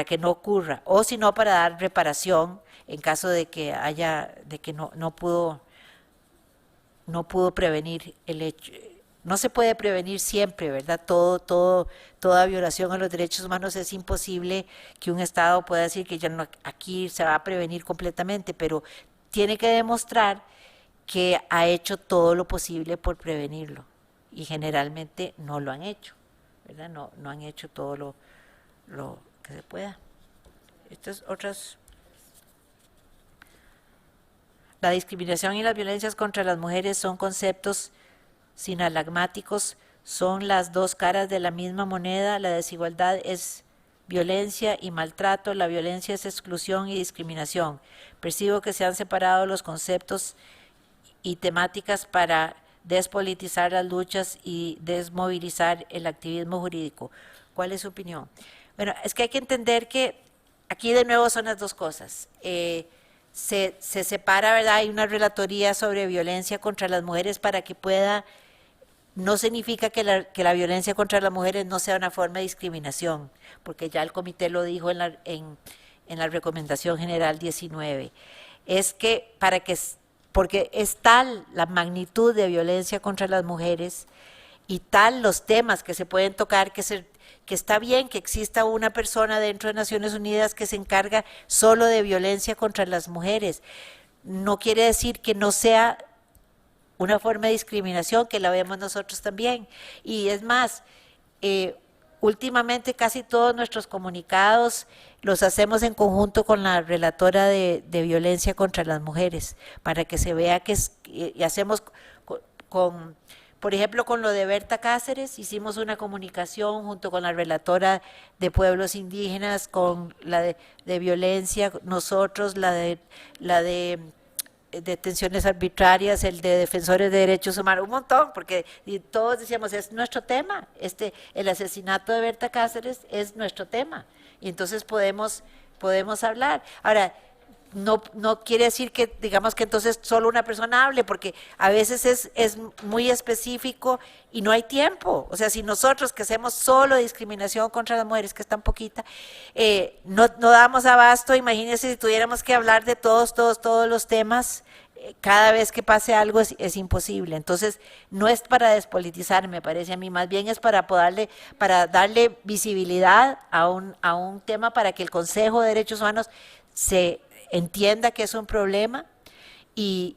que no ocurra, o si no, para dar reparación en caso de que no pudo prevenir el hecho. No se puede prevenir siempre, ¿verdad? Toda violación a los derechos humanos es imposible que un Estado pueda decir que ya no, aquí se va a prevenir completamente, pero tiene que demostrar que ha hecho todo lo posible por prevenirlo, y generalmente no lo han hecho, ¿verdad? No han hecho todo lo que se pueda. Estas otras. La discriminación y las violencias contra las mujeres son conceptos sinalagmáticos, son las dos caras de la misma moneda. La desigualdad es violencia y maltrato, la violencia es exclusión y discriminación. Percibo que se han separado los conceptos y temáticas para despolitizar las luchas y desmovilizar el activismo jurídico. ¿Cuál es su opinión? Bueno, es que hay que entender que aquí de nuevo son las dos cosas. Se separa, ¿verdad? Hay una relatoría sobre violencia contra las mujeres para que pueda. No significa que la violencia contra las mujeres no sea una forma de discriminación, porque ya el comité lo dijo en la Recomendación General 19. Es que porque es tal la magnitud de violencia contra las mujeres y tal los temas que se pueden tocar que está bien que exista una persona dentro de Naciones Unidas que se encarga solo de violencia contra las mujeres. No quiere decir que no sea una forma de discriminación, que la vemos nosotros también. Y es más, últimamente casi todos nuestros comunicados los hacemos en conjunto con la relatora de violencia contra las mujeres, para que se vea que y hacemos por ejemplo, con lo de Berta Cáceres, hicimos una comunicación junto con la relatora de pueblos indígenas, con la de violencia, nosotros, la de detenciones arbitrarias, el de defensores de derechos humanos, un montón, porque todos decíamos, es nuestro tema, el asesinato de Berta Cáceres es nuestro tema, y entonces podemos hablar. Ahora, no quiere decir que, digamos, que entonces solo una persona hable, porque a veces es muy específico y no hay tiempo. O sea, si nosotros que hacemos solo discriminación contra las mujeres, que es tan poquita, no damos abasto, imagínense si tuviéramos que hablar de todos los temas, cada vez que pase algo es imposible. Entonces, no es para despolitizar, me parece a mí, más bien es para darle visibilidad a un tema, para que el Consejo de Derechos Humanos se entienda que es un problema y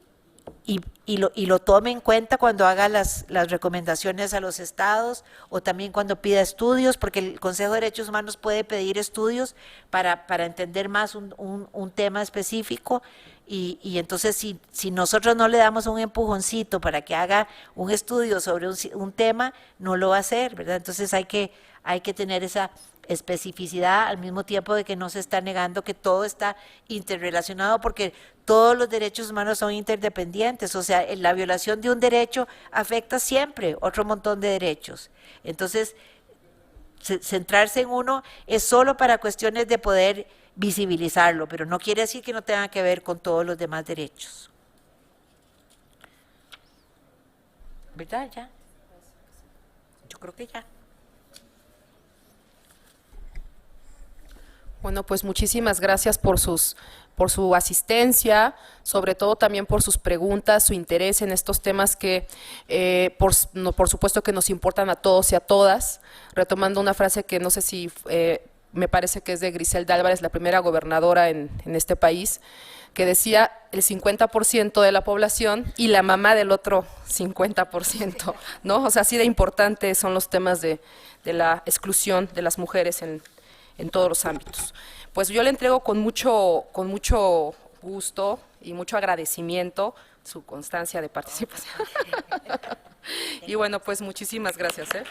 lo tome en cuenta cuando haga las recomendaciones a los estados, o también cuando pida estudios, porque el Consejo de Derechos Humanos puede pedir estudios para entender más un tema específico, y entonces si nosotros no le damos un empujoncito para que haga un estudio sobre un tema, no lo va a hacer, ¿verdad? Entonces hay que tener esa especificidad, al mismo tiempo de que no se está negando que todo está interrelacionado, porque todos los derechos humanos son interdependientes. O sea, la violación de un derecho afecta siempre otro montón de derechos. Entonces, centrarse en uno es solo para cuestiones de poder visibilizarlo, pero no quiere decir que no tenga que ver con todos los demás derechos. ¿Verdad? Ya. Yo creo que ya. Bueno, pues muchísimas gracias por su asistencia, sobre todo también por sus preguntas, su interés en estos temas que por supuesto que nos importan a todos y a todas. Retomando una frase que no sé si me parece que es de Griselda Álvarez, la primera gobernadora en este país, que decía el 50% de la población y la mamá del otro 50%, ¿no? O sea, así de importantes son los temas de la exclusión de las mujeres en todos los ámbitos. Pues yo le entrego con mucho gusto y mucho agradecimiento su constancia de participación. Y bueno, pues muchísimas gracias, ¿eh?